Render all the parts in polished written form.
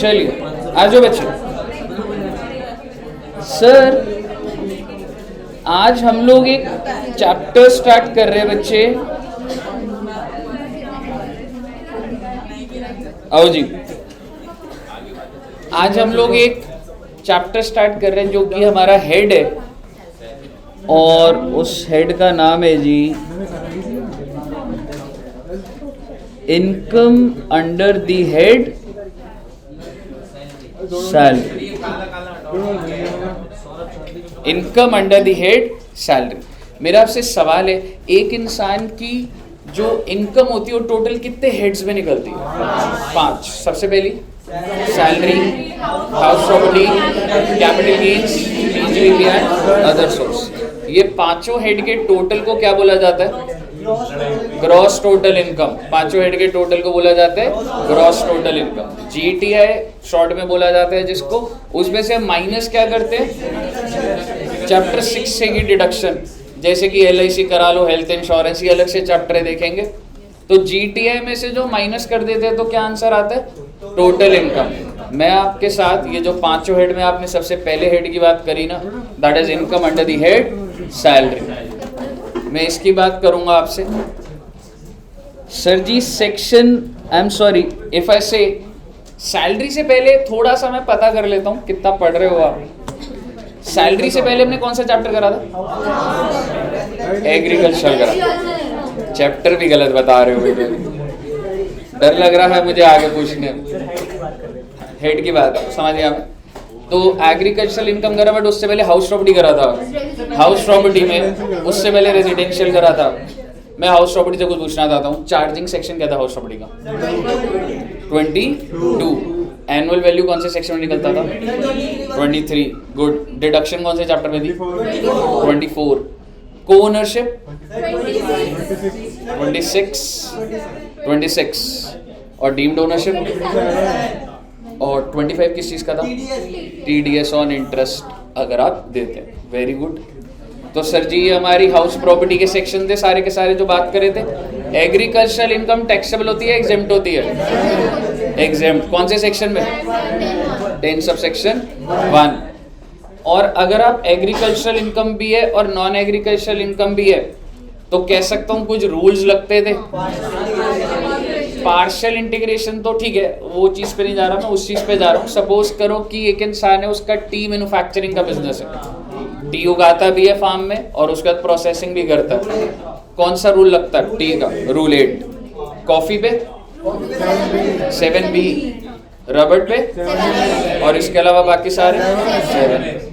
चलिए आ जाओ बच्चे। सर आज हम लोग एक चैप्टर स्टार्ट कर रहे हैं बच्चे। आओ जी, आज हम लोग एक चैप्टर स्टार्ट कर रहे हैं जो कि हमारा हेड है, और उस हेड का नाम है जी income under the head salary. Income under the head salary. मेरा आपसे सवाल है, एक इंसान की जो इनकम होती है वो टोटल कितने हेड्स में निकलती है? 5। सबसे पहली salary, house property, capital gains, PGV and other source. ये पांचों हेड के टोटल को क्या बोला जाता है? Gross total income. पांचों हेड के टोटल को बोला जाता है gross total income. GTI short में बोला जाता है जिसको। उसमें से हम माइनस क्या करते हैं? चैप्टर 6 से की डिडक्शन, जैसे कि एलआईसी करा लो, हेल्थ इंश्योरेंस, ये अलग से चैप्टर देखेंगे। तो जीटीआई में से जो माइनस कर देते हैं तो क्या आंसर आता है? Total income. मैं आपके साथ ये जो पांचों हेड में आपने सबसे पहले हेड की बात करी ना, that is income under the head salary. मैं इसकी बात करूंगा आपसे। Sir ji section, I am sorry if I say, salary से पहले थोड़ा सा मैं पता कर लेता हूँ कितना पढ़ रहे हो आप। सैलरी से पहले हमने कौन सा चैप्टर करा था? एग्रीकल्चर करा। चैप्टर भी गलत बता रहे हो बेटे, डर लग रहा है मुझे आगे पूछने। हेड की बात समझ गया मैं। तो एग्रीकल्चरल इनकम करा, बट उससे पहले हाउस प्रॉपर्टी करा था। हाउस प्रॉपर्टी में उससे पहले रेजिडेंशियल करा था। मैं हाउस प्रॉपर्टी से कुछ पूछना चाहता हूँ। चार्जिंग सेक्शन क्या था हाउस प्रॉपर्टी का? 22। एनुअल वैल्यू कौन से सेक्शन में निकलता था? 23। गुड। डिडक्शन कौन से चैप्टर में थी? 24। को ओनरशिप 26। और डीम्ड ओनरशिप और 25 किस चीज का था? टीडीएस ऑन इंटरेस्ट अगर आप देते हैं। Very good. तो सर जी ये हमारी हाउस प्रॉपर्टी के सेक्शन थे सारे के सारे जो बात करे थे। एग्रीकल्चरल इनकम टैक्सेबल होती है, एग्जेम्प्ट होती है? एग्जेम्प्ट। कौन से सेक्शन में? 10 सब सेक्शन 1। और अगर आप एग्रीकल्चरल इनकम भी है और नॉन एग्रीकल्चरल इनकम भी है तो कह सकता हूँ कुछ रूल्स लगते थे। पार्शियल इंटीग्रेशन तो ठीक है, वो चीज पे नहीं जा रहा मैं, उस चीज पे जा रहा हूँ। सपोज करो कि एक इंसान है, उसका टी मैन्युफैक्चरिंग का बिजनेस है, टी उगाता भी है फार्म में और उसके बाद प्रोसेसिंग भी करता है। कौन सा रूल लगता है टी का? रूल 8। कॉफी पे 7B, रबड़ पे, और इसके अलावा बाकी सारे 7।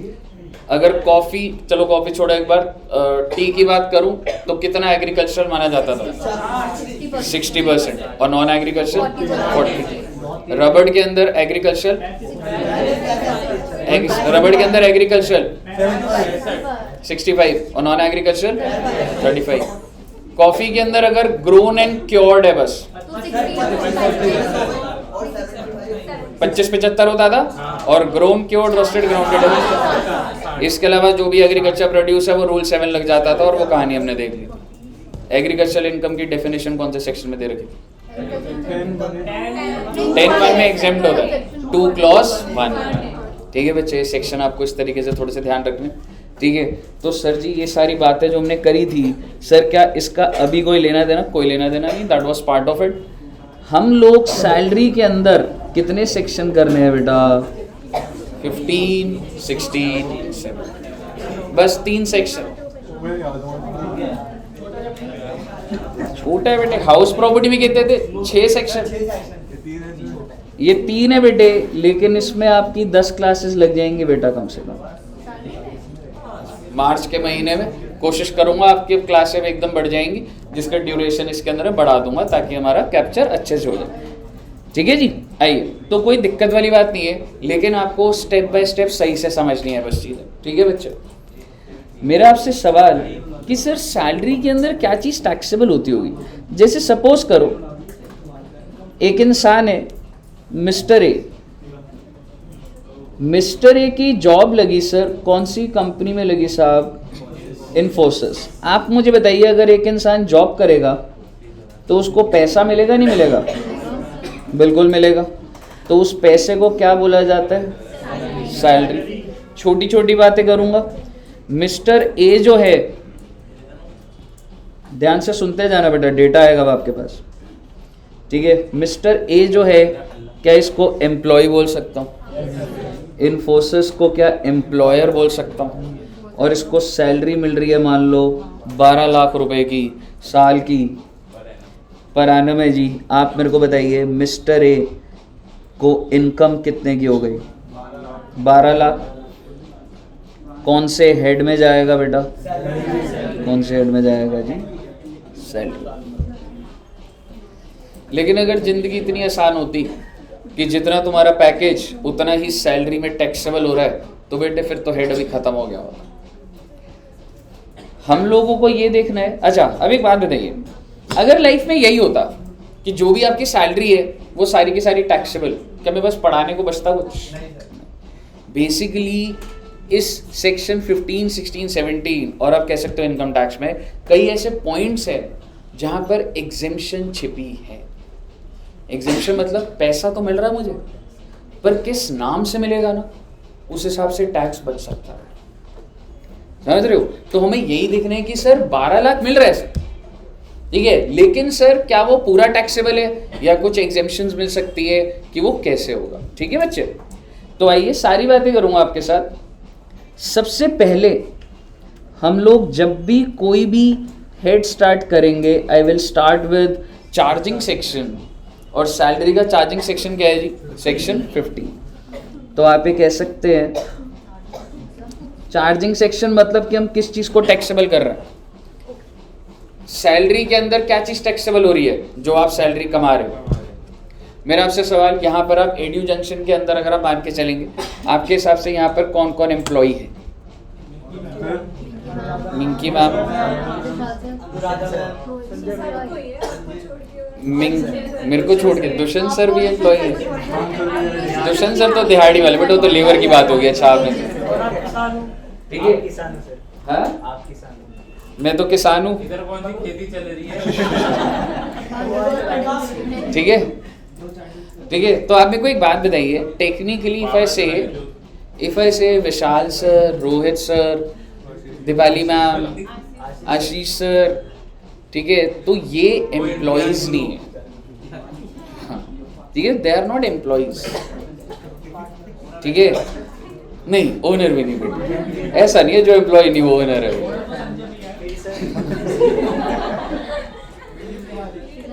अगर कॉफी, चलो कॉफी छोड़ो एक बार, टी की बात करूं तो कितना एग्रीकल्चरल माना जाता था? 60%। और नॉन एग्रीकल्चरल 40। रबड़ के अंदर एग्रीकल्चरल, रबड़ के अंदर एग्रीकल्चरल 65 और नॉन एग्रीकल्चरल 35। कॉफी के अंदर अगर ग्रोन एंड क्योर्ड है बस 25-75 होता था, और ग्रोन क्योर्ड रोस्टेड ग्राउंडेड। इसके अलावा जो भी एग्रीकल्चर प्रोड्यूस है वो रूल 7 लग जाता था, और वो कहानी हमने देख ली थी। एग्रीकल्चरल इनकम की डेफिनेशन कौन से सेक्शन में दे रखी थी? 10(1) में एग्जेम्प्ट होता है, 2 क्लॉज 1। ठीक है बच्चे, सेक्शन आपको इस तरीके से थोड़े से ध्यान रखने। ठीक है, तो सर जी ये सारी बातें जो हमने करी थी, सर क्या इसका अभी कोई लेना देना? कोई लेना देना नहीं, that was part of it. हम लोग सैलरी के अंदर कितने सेक्शन करने हैं बेटा? 15, 16, 7, बस 3 सेक्शन। छोटा है बेटे। हाउस प्रॉपर्टी में कितने थे? 6 सेक्शन। ये 3 है बेटे, लेकिन इसमें आपकी 10 क्लासेस लग जाएंगी बेटा कम से कम। मार्च के महीने में कोशिश करूंगा आपकी क्लासें एकदम बढ़ जाएंगी, जिसका ड्यूरेशन इसके अंदर बढ़ा दूंगा ताकि हमारा कैप्चर अच्छे से हो जाए। ठीक है जी, आइए। तो कोई दिक्कत वाली बात नहीं है, लेकिन आपको स्टेप बाय स्टेप सही से समझनी है बस चीज़ें। ठीक है बच्चे, मेरा आपसे सवाल कि सर सैलरी के अंदर क्या चीज़ टैक्सेबल होती होगी? जैसे सपोज करो एक इंसान है मिस्टर ए। मिस्टर ए की जॉब लगी सर, कौन सी कंपनी में लगी साहब? इन्फोसिस। आप मुझे बताइए, अगर एक इंसान जॉब करेगा तो उसको पैसा मिलेगा नहीं मिलेगा? बिल्कुल मिलेगा। तो उस पैसे को क्या बोला जाता है? सैलरी। छोटी छोटी बातें करूंगा। मिस्टर ए जो है, ध्यान से सुनते जाना बेटा, डेटा आएगा अब आपके पास, ठीक है। मिस्टर ए जो है, क्या इसको एम्प्लॉय बोल सकता हूँ? इन्फोसिस को क्या एम्प्लॉयर बोल सकता हूँ? और इसको सैलरी मिल रही है मान लो 12 लाख रुपए की साल की पर एनम है जी। आप मेरे को बताइए मिस्टर ए को इनकम कितने की हो गई? 12 लाख। कौन से हेड में जाएगा बेटा? कौन से हेड में जाएगा जी? सैलरी। लेकिन अगर जिंदगी इतनी आसान होती कि जितना तुम्हारा पैकेज उतना ही सैलरी में टैक्सेबल हो रहा है, तो बेटे फिर तो हेड अभी खत्म हो गया होगा। हम लोगों को ये देखना है। अच्छा, अब एक बात बताइए, अगर लाइफ में यही होता कि जो भी आपकी सैलरी है वो सारी की सारी टैक्सेबल, क्या मैं बस पढ़ाने को बचता कुछ? बेसिकली इस सेक्शन 15, 16, 17 और आप कह सकते हो इनकम टैक्स में कई ऐसे पॉइंट्स हैं जहां पर एग्जेम्पशन छिपी है। एग्जेम्पशन मतलब पैसा तो मिल रहा है मुझे, पर किस नाम से मिलेगा ना, उस हिसाब से टैक्स बच सकता है। समझ रहे हो? तो हमें यही देखना है कि सर 12 लाख मिल रहा है, ठीक है, लेकिन सर क्या वो पूरा टैक्सेबल है या कुछ एग्जेम्पशंस मिल सकती है, कि वो कैसे होगा। ठीक है बच्चे, तो आइए सारी बातें करूंगा आपके साथ। सबसे पहले हम लोग जब भी कोई भी हेड स्टार्ट करेंगे, I will start with charging section, और सैलरी का चार्जिंग सेक्शन क्या है जी? सेक्शन 15। तो आप ये कह सकते हैं चार्जिंग सेक्शन मतलब कि हम किस चीज को टैक्सेबल कर रहे हैं। सैलरी के अंदर क्या चीज टैक्सेबल हो रही है? जो आप सैलरी कमा रहे हो। मेरा आपसे सवाल, यहाँ पर आप एडू जंक्शन के अंदर अगर आप मान के चलेंगे, आपके हिसाब से यहाँ पर कौन कौन एम्प्लॉई है? मिंकी मैम, मेरे को छोड़ के दुष्यंत सर भी एम्प्लॉई है। दुष्यंत सर तो दिहाड़ी वाले, बट वो तो लेबर की बात हो गई। अच्छा आपने, ठीक है, हाँ मैं तो किसान हूँ। इधर कौन सी खेती चल रही है? ठीक है, ठीक है। तो आप मेरे को एक बात बताइए, technically if I say Vishal sir, Rohit sir, Deepali ma'am, Ashish sir, ठीक है, तो ये एम्प्लॉइज नहीं है, ठीक है, दे आर नॉट एम्प्लॉइज, ठीक है। नहीं, ओनर भी नहीं बेटे, ऐसा नहीं है जो एम्प्लॉय नहीं वो ओनर है,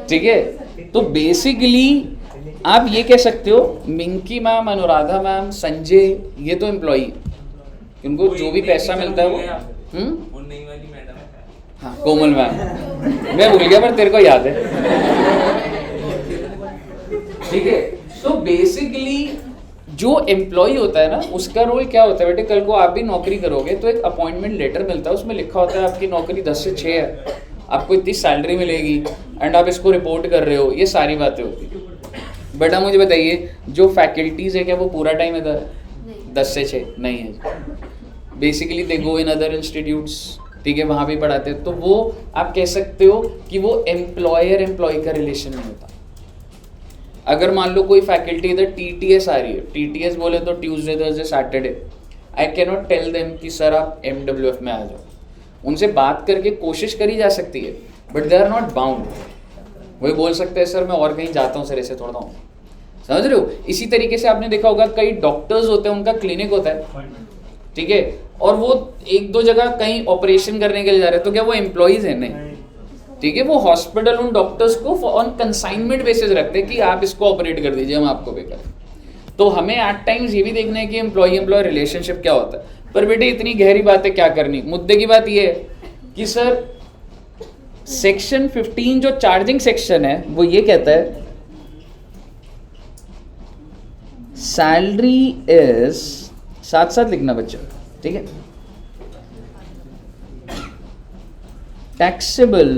ठीक है। तो बेसिकली आप ये कह सकते हो मिंकी मैम, अनुराधा मैम, संजय, ये तो एम्प्लॉई, उनको जो भी पैसा मिलता है वो हाँ, कोमल मैम, मैं भूल गया पर तेरे को याद है, ठीक है। तो बेसिकली जो एम्प्लॉय होता है ना, उसका रोल क्या होता है बेटे? कल को आप भी नौकरी करोगे तो एक अपॉइंटमेंट लेटर मिलता है, उसमें लिखा होता है आपकी नौकरी 10 से 6 है, आपको इतनी सैलरी मिलेगी एंड आप इसको रिपोर्ट कर रहे हो, ये सारी बातें होती है। बेटा मुझे बताइए, जो फैकल्टीज है क्या वो पूरा टाइम इधर है? 10 से 6 नहीं है, basically they go in other institutes, ठीक है, वहाँ भी पढ़ाते हैं। तो वो आप कह सकते हो कि वो एम्प्लॉयर एम्प्लॉय का रिलेशन नहीं होता। अगर मान लो कोई फैकल्टी इधर TTS आ रही है, TTS बोले तो Tuesday Thursday Saturday, I can not tell them कि सर आप MWF में आ जाओ। उनसे बात करके कोशिश करी जा सकती है, but they are not bound. वही बोल सकते हैं सर मैं और कहीं जाता हूँ सर, ऐसे थोड़ा हूँ, समझ रहे हो? इसी तरीके से आपने देखा होगा कई डॉक्टर्स होते हैं, उनका क्लिनिक होता है, ठीक है, और वो 1-2 जगह कहीं ऑपरेशन करने के लिए जा रहे हैं, तो क्या वो एम्प्लॉइज है? नहीं, ठीक है। वो हॉस्पिटल उन डॉक्टर्स को ऑन कंसाइनमेंट बेसिस रखते हैं कि आप इसको ऑपरेट कर दीजिए, हम आपको पे करें। तो हमें एट टाइम्स ये भी देखना है कि एम्प्लॉय एम्प्लॉय रिलेशनशिप क्या होता है। पर बेटे इतनी गहरी बातें क्या करनी, मुद्दे की बात ये है कि सर सेक्शन 15 जो चार्जिंग सेक्शन है वो ये कहता है सैलरी इज, साथ साथ लिखना बच्चा, ठीक है, टैक्सेबल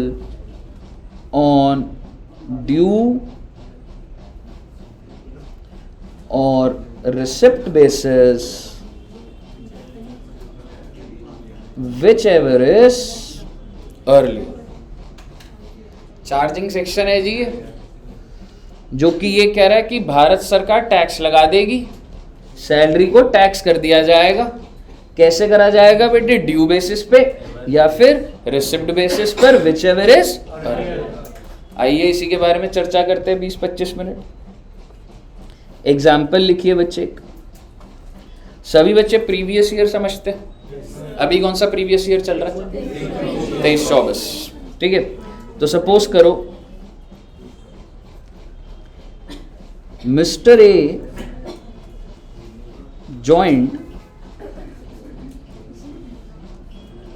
ऑन ड्यू और receipt basis which ever is early. Charging section है जी, जो कि ये कह रहा है कि भारत सरकार टैक्स लगा देगी, सैलरी को टैक्स कर दिया जाएगा। कैसे करा जाएगा बेटे? ड्यू बेसिस पे या फिर रिसिप्ट बेसिस पर, विच एवर इज। आइए इसी के बारे में चर्चा करते हैं 20-25 मिनट। एग्जाम्पल लिखिए बच्चे। सभी बच्चे प्रीवियस ईयर समझते हैं? अभी कौन सा प्रीवियस ईयर चल रहा है? 23-24, ठीक है। तो सपोज करो mister A joined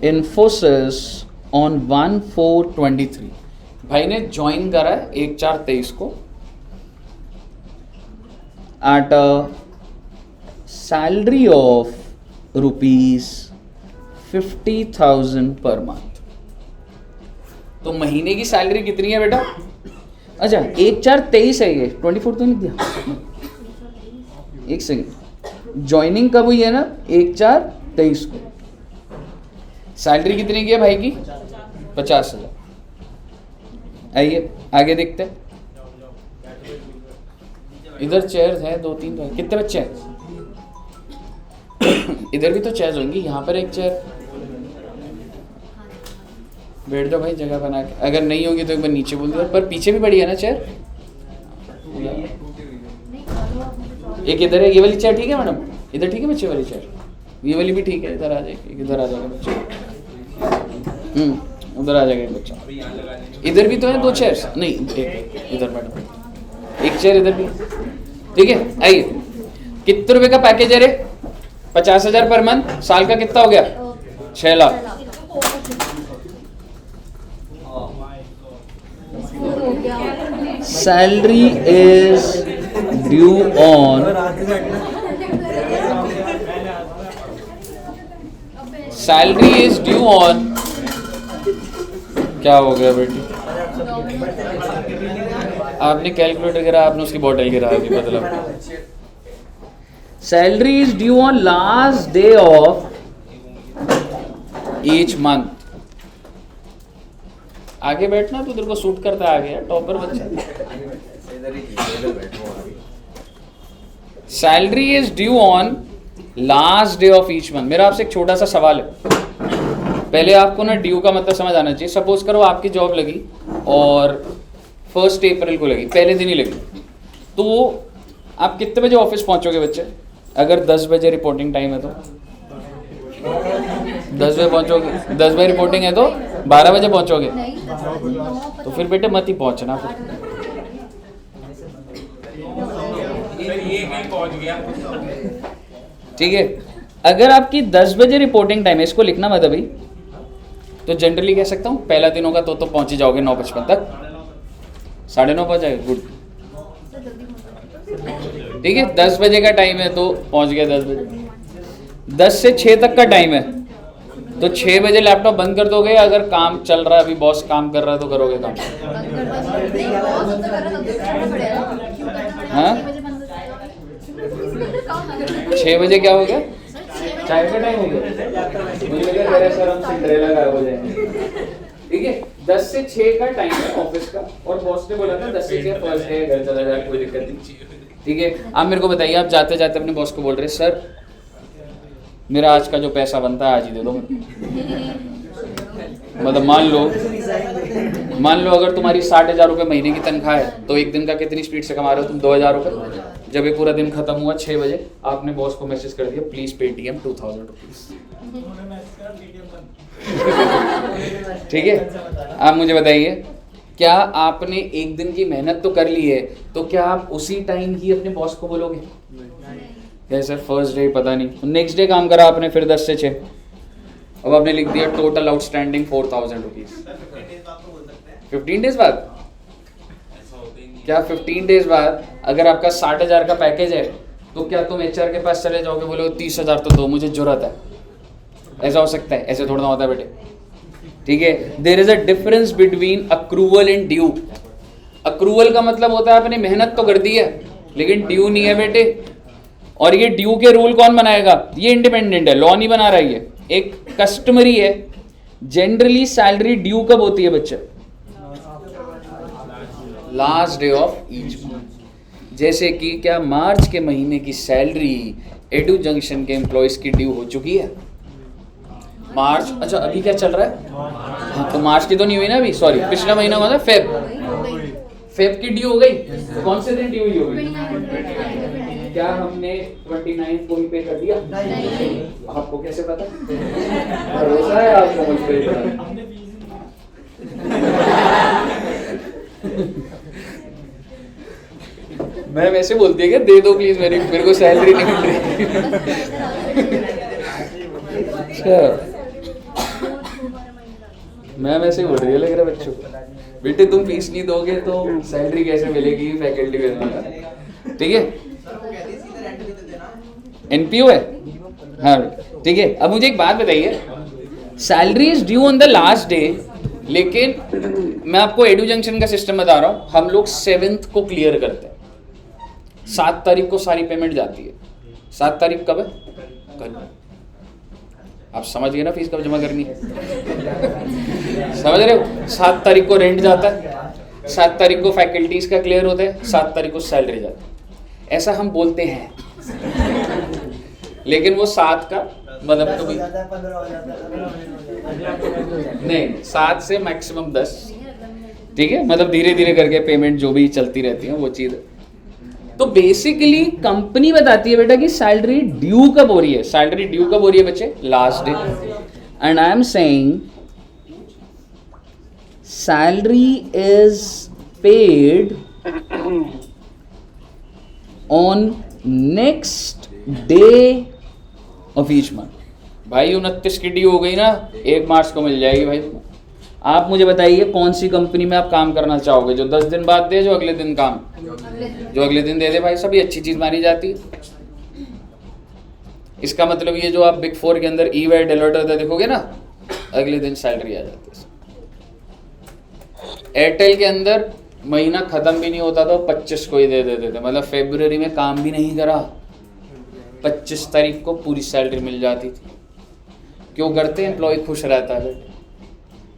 Infosys on 1/4/23। भाई ने ज्वाइन करा है 1/4/23 को at a salary of ₹50,000 per month। तो महीने की सैलरी कितनी है बेटा? अच्छा 1/4/23 है ये, 24 तो नहीं दिया। एक सेकेंड, ज्वाइनिंग कब हुई है ना? 1/4/23 को। सैलरी कितनी की है भाई की? 50,000। आइए आगे देखते हैं। इधर चेयर है 2-3 तो है। कितने बच्चे हैं? इधर भी तो चेयर होंगी। यहाँ पर एक चेयर बैठ जाओ भाई, जगह बना के। अगर नहीं होगी तो एक बार नीचे बोल दो। पर पीछे भी बड़ी है ना चेयर। एक इधर है, ये वाली चेयर ठीक है मैडम? इधर ठीक है बच्चे वाली चेयर? ये वाली भी ठीक है। इधर आ जाएगी, इधर आ जाएगा बच्चा। उधर आ जाएगा बच्चा। इधर भी तो है 2 चेयर्स। नहीं, एक इधर मैडम, एक चेयर इधर भी, ठीक है। आइए, कितने रुपए का पैकेज है रे? 50,000 पर मंथ। साल का कितना हो गया? 6 lakh. Salary is due on क्या हो गया बेटी? आपने कैलकुलेटर गिरा, आपने उसकी बोतल गिरा दी। मतलब salary is due on last day of each month. आगे बैठना तो तेरे को सूट करता है। आगे टॉपर बच्चा। Salary is due on last day of each month. मेरा आपसे एक छोटा सा सवाल है। पहले आपको ना ड्यू का मतलब समझ आना चाहिए। सपोज करो आपकी जॉब लगी और 1 अप्रैल को लगी, पहले दिन ही लगी, तो आप कितने बजे ऑफिस पहुंचोगे बच्चे? अगर 10 बजे रिपोर्टिंग टाइम है तो 10 बजे पहुंचोगे। 10 बजे रिपोर्टिंग है तो 12 बजे पहुंचोगे। तो फिर बेटे मत ही पहुंचना फिर। ठीक है। अगर आपकी 10 बजे रिपोर्टिंग टाइम है, इसको लिखना मत अभी, तो जनरली कह सकता हूँ पहला दिन होगा तो पहुंच ही जाओगे 9:55 तक। 9:30 पहुंच जाएगा, गुड। ठीक है। 10 बजे का टाइम है तो पहुंच गया 10 बजे। 10 से 6 तक का टाइम है तो 6 बजे लैपटॉप बंद कर दोगे। अगर काम चल रहा है, अभी बॉस काम कर रहा है तो करोगे काम। हाँ 6 बजे क्या हो गया? चाय का टाइम हो गया। मुझे लगा मेरा सर हम सिंड्रेला गायब हो जाएंगे। ठीक है। 10 से 6 का टाइम है ऑफिस का, और बॉस ने बोला था 10 से 6 फर्स्ट डे, घर चला जाए, कोई दिक्कत नहीं। ठीक है। आप मेरे को बताइए, आप जाते जाते अपने बॉस को बोल रहे सर मेरा आज का जो पैसा बनता है आज ही दे दो। मतलब मान लो अगर तुम्हारी 60,000 रुपये महीने की तनख्वाह है तो एक दिन का कितनी स्पीड से कमा रहे हो तुम? 2,000 रुपये। जब ये पूरा दिन खत्म हुआ 6 बजे, आपने बॉस को मैसेज कर दिया प्लीज पेटीएम 2,000 रुपीज। ठीक है। आप मुझे बताइए, क्या आपने एक दिन की मेहनत तो कर ली है, तो क्या आप उसी टाइम ही अपने बॉस को बोलोगे क्या सर फर्स्ट डे पता नहीं, नेक्स्ट डे काम करा आपने फिर 10 से 6, अब आपने लिख दिया टोटल आउटस्टैंडिंग 4,000 रुपीज। 15 डेज बाद? क्या 15 डेज बाद अगर आपका 60,000 का पैकेज है तो क्या तुम एचआर के पास चले जाओगे, बोले 30,000 तो दो, मुझे जरूरत है? ऐसा हो सकता है? ऐसे थोड़ा ना होता है बेटे। ठीक है। There is a difference between accrual and due. Accrual का मतलब होता है आपने मेहनत तो कर दी है, लेकिन ड्यू नहीं है बेटे। और ये ड्यू के रूल कौन बनाएगा? ये इंडिपेंडेंट है, लॉ नहीं बना रहा है, ये एक कस्टमरी है। जनरली सैलरी ड्यू कब होती है बच्चे? Last day of each month. जैसे कि क्या मार्च के महीने की सैलरी एडू जंक्शन के एम्प्लॉयज की ड्यू हो चुकी है? मार्च, अच्छा अभी क्या चल रहा है? हाँ, तो मार्च की तो नहीं हुई ना अभी, सॉरी, पिछला महीना हुआ था फेब की ड्यू हो गई। कौन से दिन ड्यू हुई होगी? क्या हमने 29 को ही पे कर दिया? आपको कैसे पता? भरोसा है आपको मुझ पे? मैम ऐसे बोलती है कि दे दो प्लीज, मेरे को सैलरी नहीं मिल रही। अच्छा मैम ऐसे बोल रही है लग रहा है बच्चों को, बेटे तुम फीस नहीं दोगे तो सैलरी कैसे मिलेगी फैकल्टी में? ठीक है, एनपीओ है। हाँ ठीक है, अब मुझे एक बात बताइए, salary is due on the last day, लेकिन मैं आपको एडू जंक्शन का सिस्टम बता रहा हूँ, हम लोग 7th को क्लियर करते हैं, 7 तारीख को सारी पेमेंट जाती है। 7 तारीख कब है? कल। आप समझ गए ना फीस कब जमा करनी है? समझ रहे हो? 7 तारीख को रेंट जाता है, 7 तारीख को फैकल्टीज का क्लियर होता है, 7 तारीख को सैलरी जाती है। ऐसा हम बोलते हैं, लेकिन वो 7 का मतलब कभी नहीं, 7 से मैक्सिमम 10, ठीक है, मतलब धीरे धीरे करके पेमेंट जो भी चलती रहती है वो चीज। तो बेसिकली कंपनी बताती है बेटा कि सैलरी ड्यू कब हो रही है। सैलरी ड्यू कब हो रही है बच्चे? Last day. And I am saying salary is paid on next day of each month. भाई 29 की ड्यू हो गई ना, 1 मार्च को मिल जाएगी भाई। आप मुझे बताइए कौन सी कंपनी में आप काम करना चाहोगे, जो 10 दिन बाद दे, जो अगले दिन काम, जो अगले दिन दे दे भाई, सभी अच्छी चीज मानी जाती है। इसका मतलब ये जो आप बिग 4 के अंदर ईवाई डेलोइट देखोगे ना, अगले दिन सैलरी आ जाती है। एयरटेल के अंदर महीना खत्म भी नहीं होता तो 25 को ही दे देते थे, मतलब फरवरी में काम भी नहीं करा, 25 तारीख को पूरी सैलरी मिल जाती थी। क्यों करते? एम्प्लॉय खुश रहता है।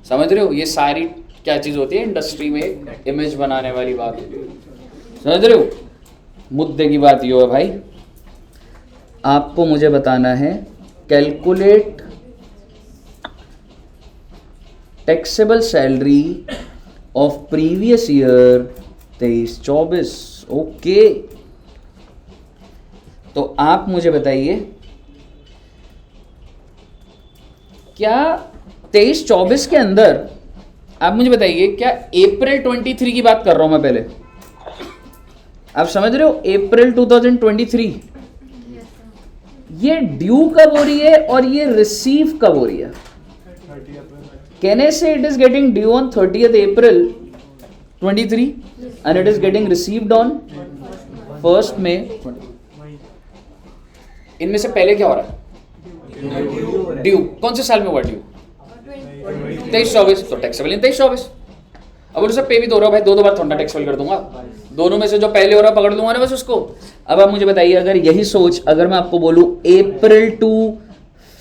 समझ रहे हो? ये सारी क्या चीज होती है, इंडस्ट्री में इमेज बनाने वाली बात होती है। समझ रहे हो? मुद्दे की बात ये है भाई, आपको मुझे बताना है calculate taxable salary of previous year 23-24। Okay, तो आप मुझे बताइए क्या 23-24 के अंदर, आप मुझे बताइए क्या अप्रैल 23 की बात कर रहा हूं मैं पहले, आप समझ रहे हो? अप्रैल 2023 ये ड्यू कब हो रही है और ये रिसीव कब हो रही है? कहने से it is getting due on 30th April 23 and it is getting received on 1st May 20। इनमें से पहले क्या हो रहा है? ड्यू। कौन से साल में हुआ ड्यू? 23-24, तो टैक्सेबल इन 23-24। अब उसे पे भी तो हो रहा है भाई, 2 बार थोड़ा टैक्सेबल कर दूंगा, दोनों में से जो पहले हो रहा पकड़ लूंगा ना बस उसको। अब आप मुझे बताइए, अगर यही सोच अगर मैं आपको बोलूं अप्रैल टू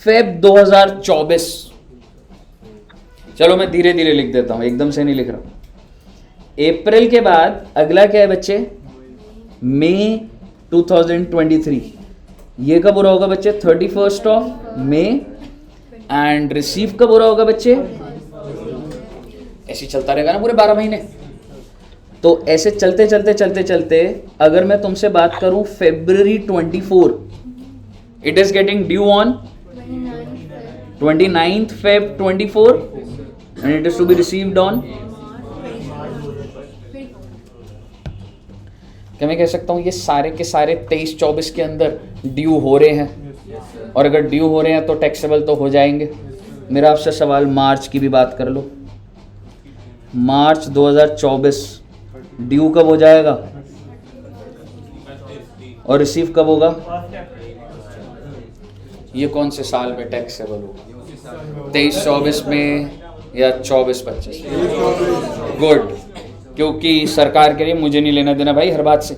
फेब 2024, चलो मैं धीरे धीरे लिख देता हूं, एकदम से नहीं लिख रहा। अप्रैल के बाद अगला क्या है बच्चे? मई 2023। ये कब हो रहा होगा बच्चे? 31st May। एंड रिसीव कब हो रहा होगा बच्चे? ऐसे चलता रहेगा ना पूरे 12 महीने। तो ऐसे चलते चलते चलते चलते अगर मैं तुमसे बात करूं February 24, it is getting due on 29th Feb 24 and it is to be received on, क्या मैं कह सकता हूं ये सारे के सारे 23-24 के अंदर ड्यू हो रहे हैं, और अगर ड्यू हो रहे हैं तो टैक्सेबल तो हो जाएंगे। मेरा आपसे सवाल, मार्च की भी बात कर लो, मार्च 2024 ड्यू कब हो जाएगा और रिसीव कब होगा? ये कौन से साल में टैक्सेबल होगा? 23-24 में या 24-25? गुड, क्योंकि सरकार कह रही है मुझे नहीं लेना देना भाई हर बात से।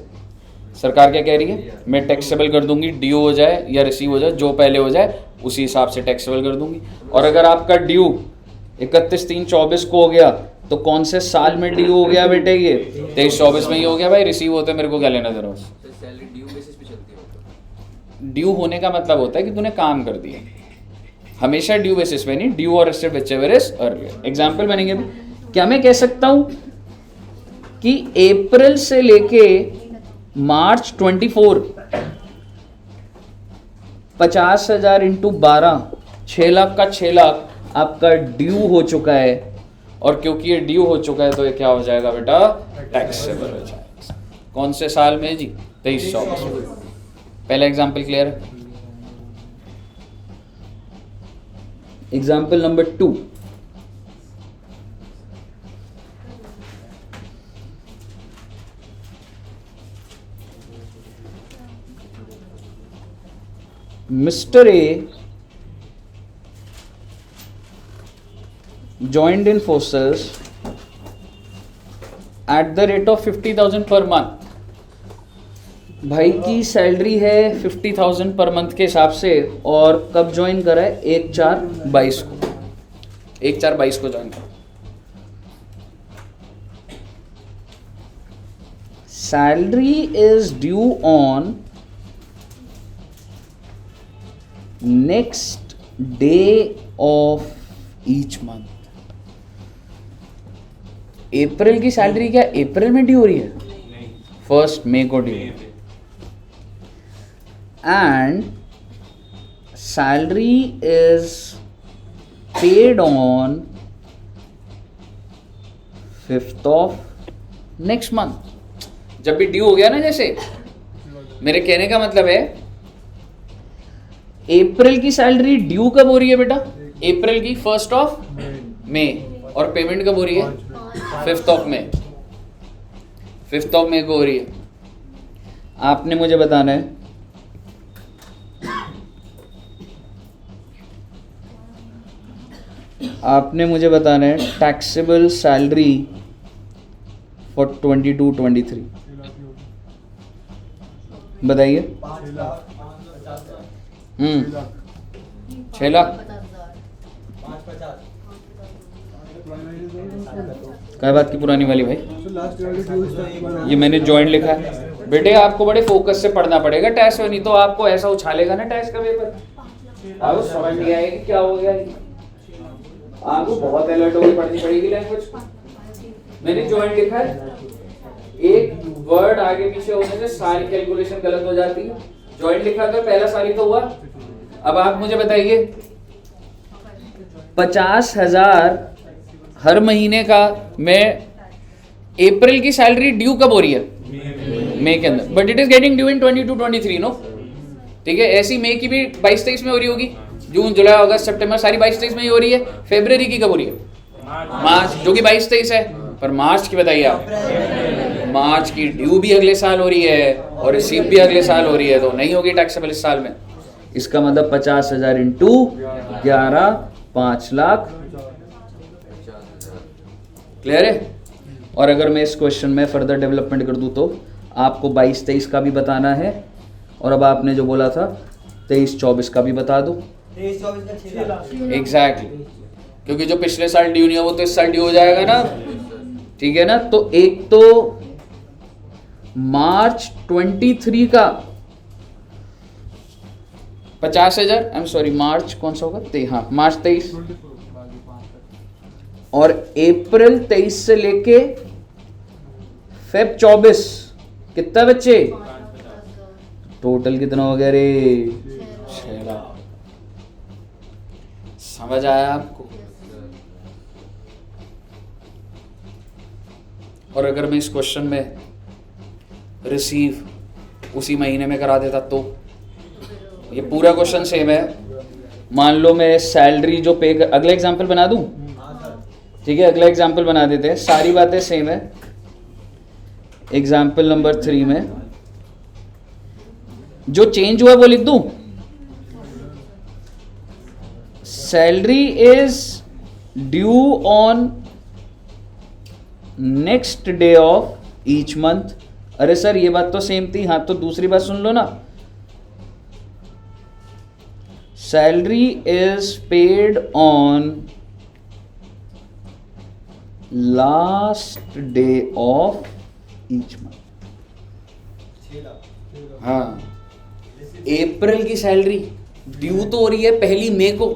सरकार क्या कह रही है? मैं टैक्सेबल कर दूंगी, ड्यू हो जाए या रिसीव हो जाए, जो पहले हो जाए उसी हिसाब से टैक्सेबल कर दूंगी। और अगर आपका ड्यू 31/3/24 को हो गया तो कौन से साल में ड्यू हो गया बेटे? ये 23-24 में ही हो गया भाई, रिसीव होते मेरे को क्या लेना जरा उससे। सैलरी ड्यू बेसिस पे चलती है। ड्यू होने का मतलब होता है कि तूने काम कर दिया, हमेशा ड्यू बेसिस पे नहीं, ड्यू और received whichever is earlier. Example बनेंगे अभी। क्या मैं कह सकता हूं कि अप्रैल से लेके मार्च 24 50,000 इंटू 12 6 लाख का 6 लाख आपका ड्यू हो चुका है, और क्योंकि ये ड्यू हो चुका है तो ये क्या हो जाएगा बेटा? टैक्सेबल हो जाएगा। कौन से साल में जी? 23-24 में। पहला एग्जाम्पल क्लियर है? Example number 2, Mr. A joined Infosys at the rate of 50,000 per month। भाई की सैलरी है 50,000 पर मंथ के हिसाब से, और कब ज्वाइन करा है? 1/4/22 को। 1/4/22 को ज्वाइन करा। Salary is due on next day of each month. April की सैलरी क्या अप्रैल में ड्यू हो रही है? 1 मई को due. And salary is paid on 5th of next month. जब भी ड्यू हो गया ना, जैसे मेरे कहने का मतलब है अप्रैल की सैलरी ड्यू कब हो रही है बेटा? अप्रैल की 1st ऑफ मई, और पेमेंट कब हो रही है? 5th of May. 5th of May को हो रही है। आपने मुझे बताना है टैक्सेबल सैलरी फॉर 22-23 बताइए। 6 लाख। क्या बात की पुरानी वाली भाई? ये मैंने जॉइंट लिखा है बेटे, आपको बड़े फोकस से पढ़ना पड़ेगा टैक्स में, नहीं तो आपको ऐसा उछालेगा ना टैक्स का पेपर, आपको समझ नहीं आएगी क्या हो गया। आपको बहुत अलर्ट होकर पढ़नी पड़ेगी लैंग्वेज। मैंने जॉइंट लिखा है, एक वर्ड आगे पीछे होने से सारी कैलकुलेशन गलत हो जाती है। जॉइंट लिखा कर पहला सारी तो हुआ। अब आप मुझे बताइए 50,000 हर महीने का, मैं अप्रैल की सैलरी ड्यू कब हो रही है? मई के अंदर, but it is getting due in 22-23 no. ठीक है, ऐसी मई की भी 22-23 में हो रही होगी, जून जुलाई अगस्त सितंबर सारी 22-23 में ही हो रही है। फरवरी की कब हो रही है? मार्च, जो कि 22-23 है। पर मार्च की बताइए आप, मार्च की ड्यू भी अगले साल हो रही है और रिसीव भी अगले साल हो रही है, तो नहीं होगी टैक्सेबल इस साल में। इसका मतलब 50,000 इंटू 11 5 लाख। क्लियर है? और अगर मैं इस क्वेश्चन में फर्दर डेवलपमेंट कर दूं तो आपको 22-23 का भी बताना है, और अब आपने जो बोला था 23-24 का भी बता दो। 23-24 का 6 लाख एग्जैक्टली, क्योंकि जो पिछले साल ड्यू नहीं है वो तो इस साल ड्यू हो जाएगा ना। ठीक है ना? तो एक तो मार्च 23 का 50,000, आई एम सॉरी मार्च कौन सा होगा? हाँ मार्च 23, और अप्रैल 23 से लेके फेब 24 कितना बच्चे? टोटल कितना हो गया रे? 6 लाख। समझ आया आपको? और अगर मैं इस क्वेश्चन में रिसीव उसी महीने में करा देता तो ये पूरा क्वेश्चन सेम है। मान लो मैं सैलरी जो पे कर, अगला एग्जांपल बना दूं? ठीक है, अगला एग्जांपल बना देते हैं, सारी बातें सेम है। एग्जांपल नंबर 3 में जो चेंज हुआ वो लिख दूं। Salary is due on next day of each month. अरे सर ये बात तो सेम थी। हाँ तो दूसरी बात सुन लो ना, salary is paid on last day of each month. 6 lakh. हाँ, अप्रैल की सैलरी ड्यू तो हो रही है 1 मई को,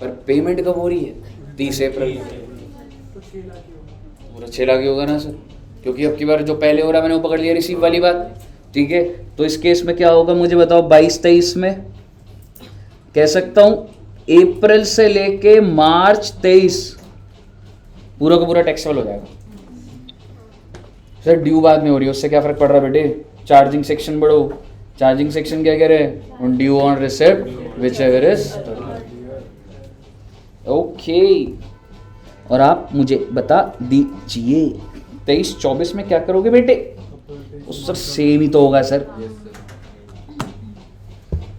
पर पेमेंट कब हो रही है? 30 अप्रैल को। पूरा 6 लाख ही होगा ना सर, क्योंकि अब की बार जो पहले हो रहा है मैंने वो पकड़ लिया रिसीव वाली बात। ठीक है, तो इस केस में क्या होगा मुझे बताओ? 22-23 में कह सकता हूं अप्रैल से लेके मार्च 23 पूरा का पूरा टैक्सेबल हो जाएगा। सर ड्यू बाद में हो रही है, उससे क्या फर्क पड़ रहा है बेटे? चार्जिंग सेक्शन बढ़ो। चार्जिंग सेक्शन क्या कह रहे हैं? Due on receipt which ever is okay. और आप मुझे बता दीजिए 23-24 में क्या करोगे बेटे? सर सेम ही तो होगा सर।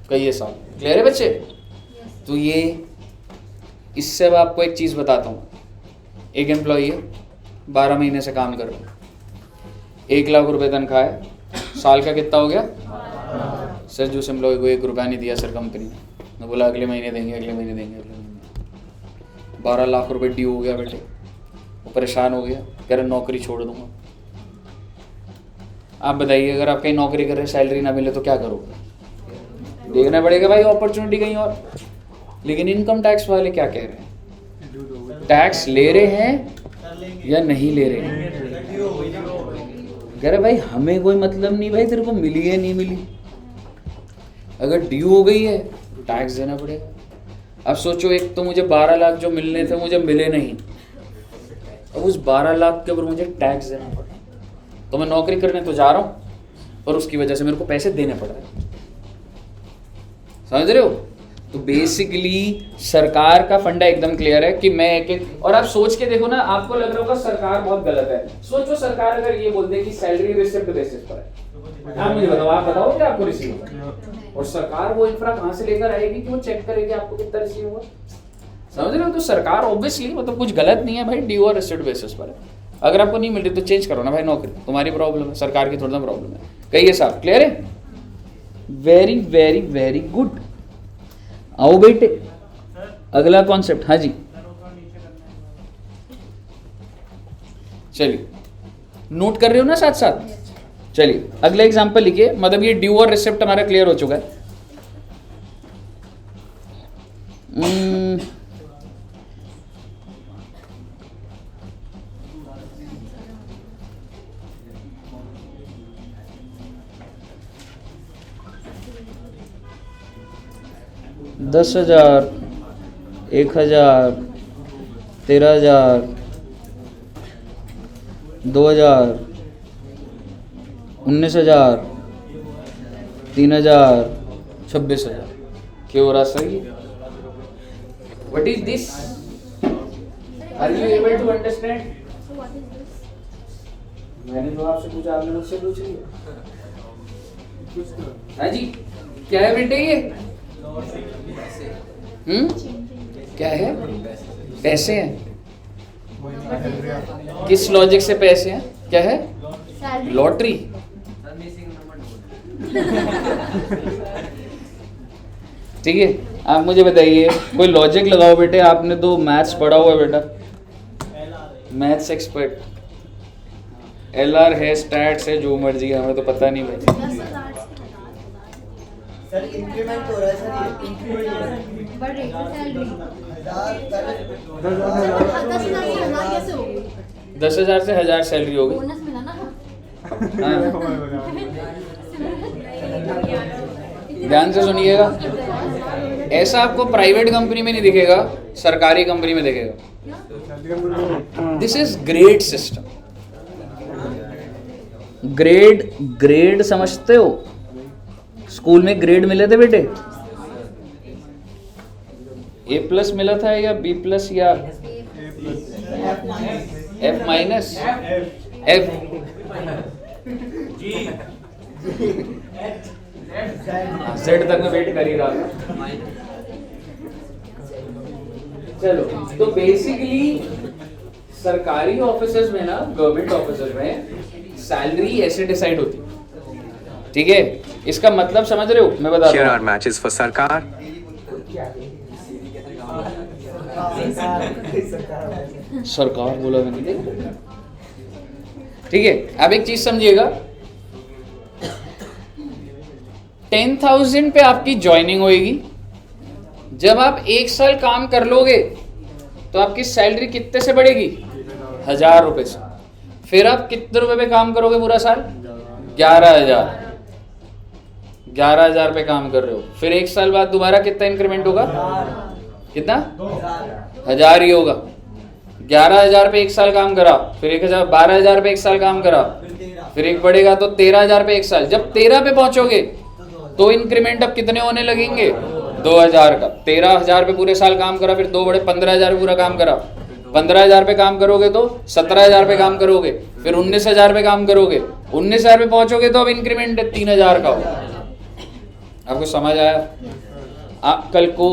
कहिए साहब, क्लियर है बच्चे? तो ये इससे अब आपको एक चीज बताता हूँ। एक एम्प्लॉई है, 12 महीने से काम कर रहा है, 1 लाख रुपए तनख्वाह है, साल का कितना हो गया? सर जो एम्प्लॉय को 1 रुपया नहीं दिया सर कंपनी ने, मैं बोला अगले महीने देंगे, अगले महीने देंगे, अगले महीने। 12 लाख रुपए ड्यू हो गया बेटे, वो परेशान हो गया, कह रहे नौकरी छोड़ दूंगा। आप बताइए अगर आप कहीं नौकरी कर रहे हैं, सैलरी ना मिले तो क्या करोगे? देखना पड़ेगा भाई अपॉर्चुनिटी कहीं और। लेकिन इनकम टैक्स वाले क्या कह रहे हैं? टैक्स ले रहे हैं या नहीं ले रहे हैं? कह रहे भाई हमें कोई मतलब नहीं भाई, तेरे को मिली है नहीं मिली, अगर ड्यू हो गई है टैक्स देना पड़ेगा। अब सोचो, एक तो मुझे 12 लाख जो मिलने थे मुझे मिले नहीं, अब उस 12 लाख के ऊपर मुझे टैक्स देना पड़ा। तो मैं नौकरी करने तो जा रहा हूँ, पर उसकी वजह से मेरे को पैसे देने पड़ रहे हैं। समझ रहे हो? तो बेसिकली सरकार का फंडा एकदम क्लियर है कि मैं एक और आप सोच के देखो ना, आपको लग रहा होगा सरकार बहुत गलत है। सोचो सरकार अगर ये बोल दे कि सैलरी रिसिप्ट बेसिस पर है, आप मुझे बताओ, आप बताओ कि आपको रिसीव होगा? और सरकार वो इंफ्रा कहां से लेकर आएगी कि वो चेक करेगी आपको कितना रिसीव हुआ? समझ रहे हो? तो सरकार ऑब्वियसली मतलब कुछ गलत नहीं है भाई, ड्यू और रिसिप्ट बेसिस पर है। अगर आपको नहीं मिल रही तो चेंज करो ना भाई नौकरी, तुम्हारी प्रॉब्लम है, सरकार की थोड़ा प्रॉब्लम है। कहिए साहब, क्लियर है? Very very very good. आओ बेटे अगला कॉन्सेप्ट। हाँ जी चलिए, नोट कर रहे हो ना साथ साथ? चलिए अगला एग्जांपल लिखिए। मतलब ये ड्यू और रिसिप्ट हमारा क्लियर हो चुका है। 10,000, 1,000, 13,000, 2,000, 19,000, 3,000, 26,000। क्या हो रहा सही? What is this? Are you able to understand? मैंने तो आपसे पूछा, आपने मुझसे पूछ लिया। हाँ जी, क्या है बेटे ये? क्या है? पैसे हैं। किस लॉजिक से पैसे हैं? क्या है? लॉटरी। ठीक है, आप मुझे बताइए, कोई लॉजिक लगाओ बेटे। आपने तो मैथ्स पढ़ा हुआ है बेटा, मैथ्स एक्सपर्ट। LR है, स्टैट्स है, जो मर्जी है, हमें तो पता नहीं भाई। सर इंक्रीमेंट हो रहा है सर, ये इंक्रीमेंट हो रहा है। बढ़ रही है सैलरी। 10,000 से 1,000 सैलरी होगी। बोनस मिला ना। हाँ। ध्यान से सुनिएगा, ऐसा आपको प्राइवेट कंपनी में नहीं दिखेगा, सरकारी कंपनी में दिखेगा। This is grade system. Grade समझते हो? स्कूल में ग्रेड मिले थे बेटे? A+ मिला था या B+ या F-? F Z तक में वेट कर ही रहा था। चलो, तो बेसिकली सरकारी ऑफिसर्स में ना, गवर्नमेंट ऑफिसर्स में सैलरी ऐसे डिसाइड होती है। ठीक है, इसका मतलब समझ रहे हो? मैं बता रहा हूँ। मैचेस फॉर सरकार। सरकार बोला मैंने। ठीक है, अब एक चीज समझिएगा, 10,000 पे आपकी ज्वाइनिंग होएगी। जब आप 1 साल काम कर लोगे तो आपकी सैलरी कितने से बढ़ेगी? 1,000 रुपए से। फिर आप कितने रुपए पे काम करोगे पूरा साल? 11,000। 11,000 पे काम कर रहे हो, फिर 1 साल बाद दोबारा कितना इंक्रीमेंट होगा? कितना? 1,000 ही होगा। 11,000 पे 1 साल काम करा, फिर 12,000 पे 1 साल काम करा, फिर एक बढ़ेगा तो 13,000 पे 1 साल। जब 13 पे पहुंचोगे तो इंक्रीमेंट अब कितने होने लगेंगे? 2,000 का। 13,000 पे पूरे साल काम करा, फिर 2 बढ़े 15,000 पे पूरा काम करा। 15,000 पे काम करोगे तो 17,000 पे काम करोगे, फिर 19,000 पे काम करोगे, 19,000 पे पहुंचोगे तो अब इंक्रीमेंट 3,000 का होगा। आपको समझ आया? आप कल को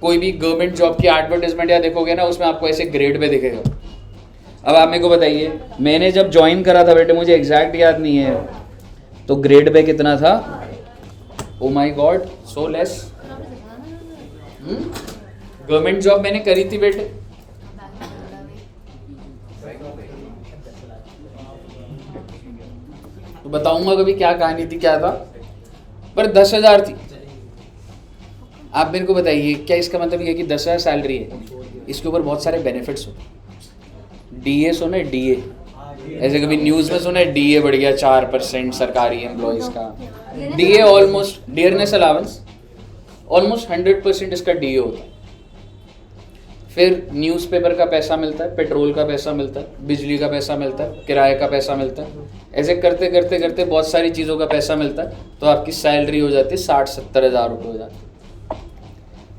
कोई भी गवर्नमेंट जॉब की एडवर्टाइजमेंट या देखोगे ना, उसमें आपको ऐसे ग्रेड पे दिखेगा। अब आप मेरे को बताइए, मैंने जब ज्वाइन करा था बेटे, मुझे एग्जैक्ट याद नहीं है, तो ग्रेड पे कितना था? ओ my God, so less. Government job मैंने करी थी बेटे, तो बताऊंगा कभी क्या कहानी थी, क्या था, पर 10,000 थी। आप मेरे को बताइए, क्या इसका मतलब ये कि 10,000 सैलरी है, इसके ऊपर बहुत सारे बेनिफिट्स हो। डीए सुना है? डीए, ऐसे कभी न्यूज में सुना है? डीए बढ़ गया 4% सरकारी एम्प्लॉयज का। DA almost, dearness allowance almost 100% इसका डीए होता है। फिर न्यूज़पेपर का पैसा मिलता है, पेट्रोल का पैसा मिलता है, बिजली का पैसा मिलता है, किराए का पैसा मिलता है, ऐसे करते करते करते बहुत सारी चीज़ों का पैसा मिलता है, तो आपकी सैलरी हो जाती है 60-70 हज़ार रुपये हो जाती है।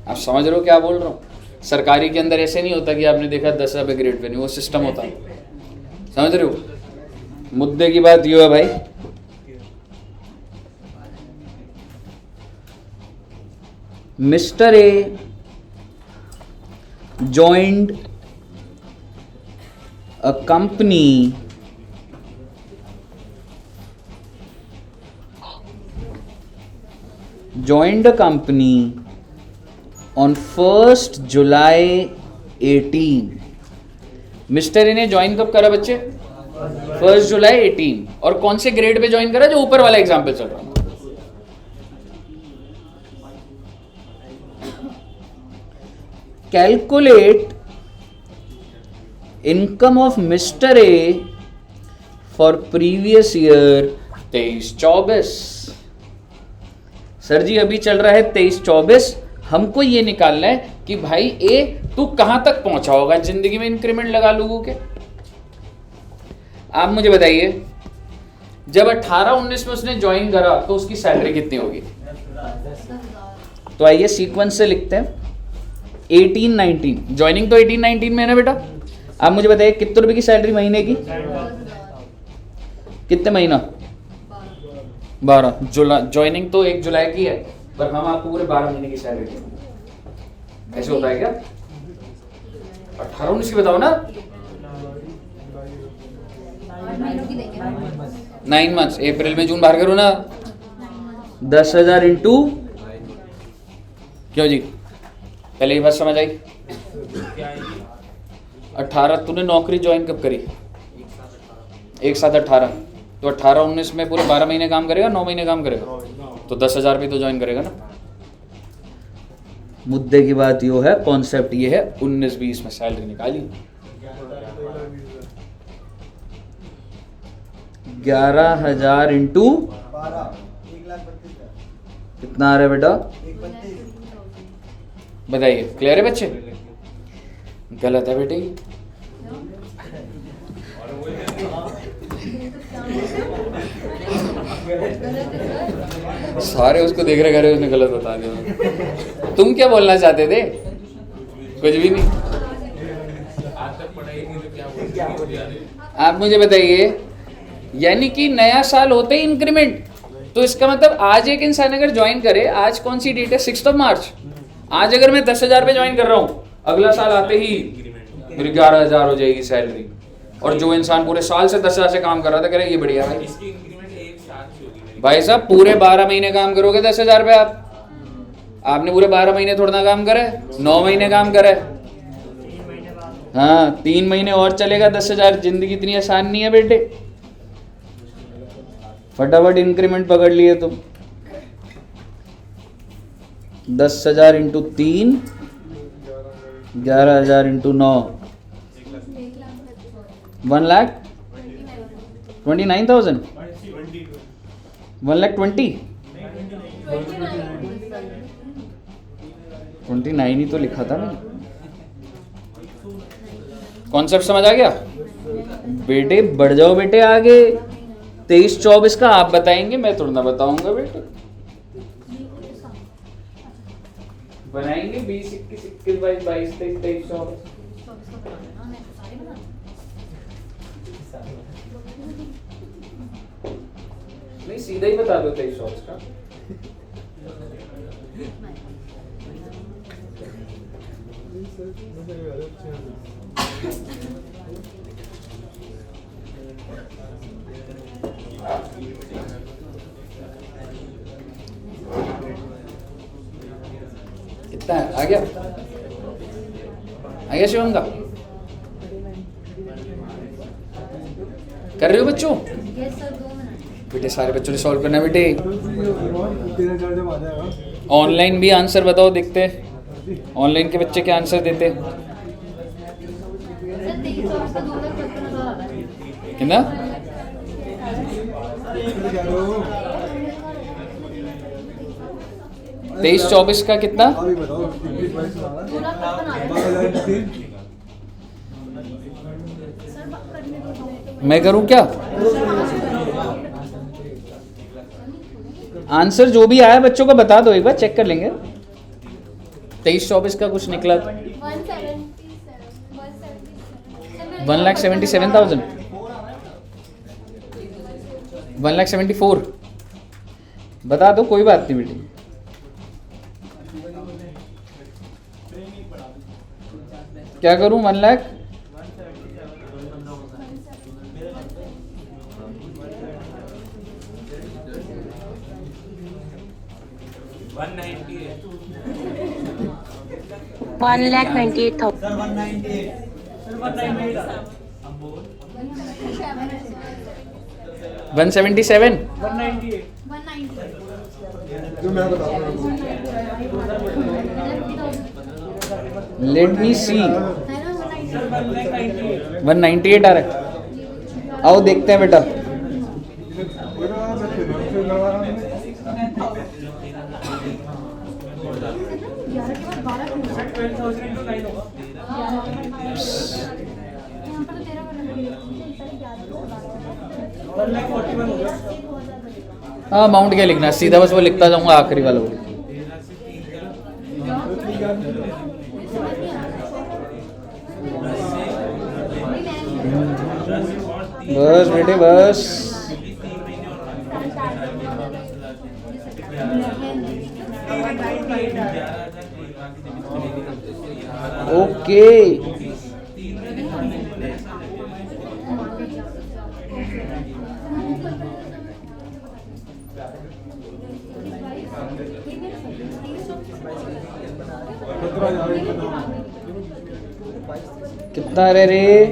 आप समझ रहे हो क्या बोल रहा हूँ? सरकारी के अंदर ऐसे नहीं होता कि आपने देखा 10,000 पे ग्रेड पे, नहीं, वो सिस्टम होता है। समझ रहे हो? मुद्दे की बात ये है भाई, mister A joined a company on 1st July 18। Mister A ने ज्वाइन कब करा बच्चे? 1st जुलाई 18। और कौन से ग्रेड पे ज्वाइन करा? जो ऊपर वाला एग्जाम्पल चल रहा है। Calculate income of Mr. A for previous year 23-24। Sir जी अभी चल रहा है 23-24, हमको ये निकालना है कि भाई ए तू कहां तक पहुंचा होगा जिंदगी में, इंक्रीमेंट लगा लोगों के। आप मुझे बताइए, जब 18-19 में उसने ज्वाइन करा तो उसकी सैलरी कितनी होगी? तो आइए सीक्वेंस से लिखते हैं। 18-19 ज्वाइनिंग तो 18-19 में है ना बेटा। आप मुझे बताइए कितने रुपए की सैलरी महीने की? कितने महीना? 12। जुलाई ज्वाइनिंग तो 1 जुलाई की है, पर हम आपको पूरे 12 महीने की सैलरी देंगे। ऐसे होता है क्या? 18-19 की बताओ ना। 9 मंथ्स, अप्रैल में जून बाहर करो ना। 10,000 इंटू, क्यों जी पहले ये बात समझ आई? 18 तूने नौकरी ज्वाइन कब करी? एक साथ 18, तो 18-19 में पूरे 12 महीने काम करेगा, 9 महीने काम करेगा, तो 10,000 पे तो ज्वाइन करेगा ना। मुद्दे की बात यो है, कॉन्सेप्ट ये है, 19-20 में सैलरी निकाली। 11,000 इंटू 1,32,000 कितना आ रहा है बेटा? 1,32,000। बताइए, क्लियर है बच्चे? गलत है बेटे। सारे उसको देख रहे करे, उसने गलत बता दिया। तुम क्या बोलना चाहते थे? कुछ भी नहीं। आप मुझे बताइए, यानी कि नया साल होते ही इंक्रीमेंट, तो इसका मतलब आज एक इंसान अगर ज्वाइन करे, आज कौन सी डेट है? 6 मार्च। आज अगर मैं 10,000 पे ज्वाइन कर रहा हूँ, अगला साल आते ही मेरी 11,000 हो जाएगी सैलरी। और जो इंसान पूरे साल से 10,000 से काम कर रहा था, कह रहे ये बढ़िया भाई। भाई साहब पूरे 12 महीने काम करोगे 10,000 पे। आपने पूरे 12 महीने थोड़ा ना काम करे, 9 महीने काम करे। हाँ 3 महीने और चलेगा 10,000। जिंदगी इतनी आसान नहीं है बेटे, फटाफट इंक्रीमेंट पकड़ लिए तुम। 10,000 इंटू 3, 11,000 इंटू 9, 1,29,000, 1,20,000, 29 ही तो लिखा था मैंने। कॉन्सेप्ट समझ आ गया बेटे? बढ़ जाओ बेटे आगे। 23-24 का आप बताएंगे, मैं थोड़ा ना बताऊंगा बेटे। बनाएंगे 20, 21, 21, 22, 23, 23, 24। नहीं सीधा ही बता दो 23-24 का। कितना है? आ गया शिवम का? कर रहे हो बच्चों? बेटे सारे बच्चों ने सॉल्व करना बेटे। ऑनलाइन भी आंसर बताओ, देखते हैं ऑनलाइन के बच्चे क्या आंसर देते। कितना? 23-24 का कितना? मैं करूं क्या? आंसर जो भी आया बच्चों को बता दो, एक बार चेक कर लेंगे। 23-24 का कुछ निकला? 1,77,000, 1,74,000 बता दो, कोई बात नहीं बेटी। क्या करूं? 1 लाख? $1,77,000। लेट मी सी। 198 आ रहा है। आओ देखते हैं बेटा। हाँ अमाउंट क्या लिखना है, सीधा बस वो लिखता जाऊंगा आखिरी वाला वो। बस बेटे बस। ओके कितना रे रे?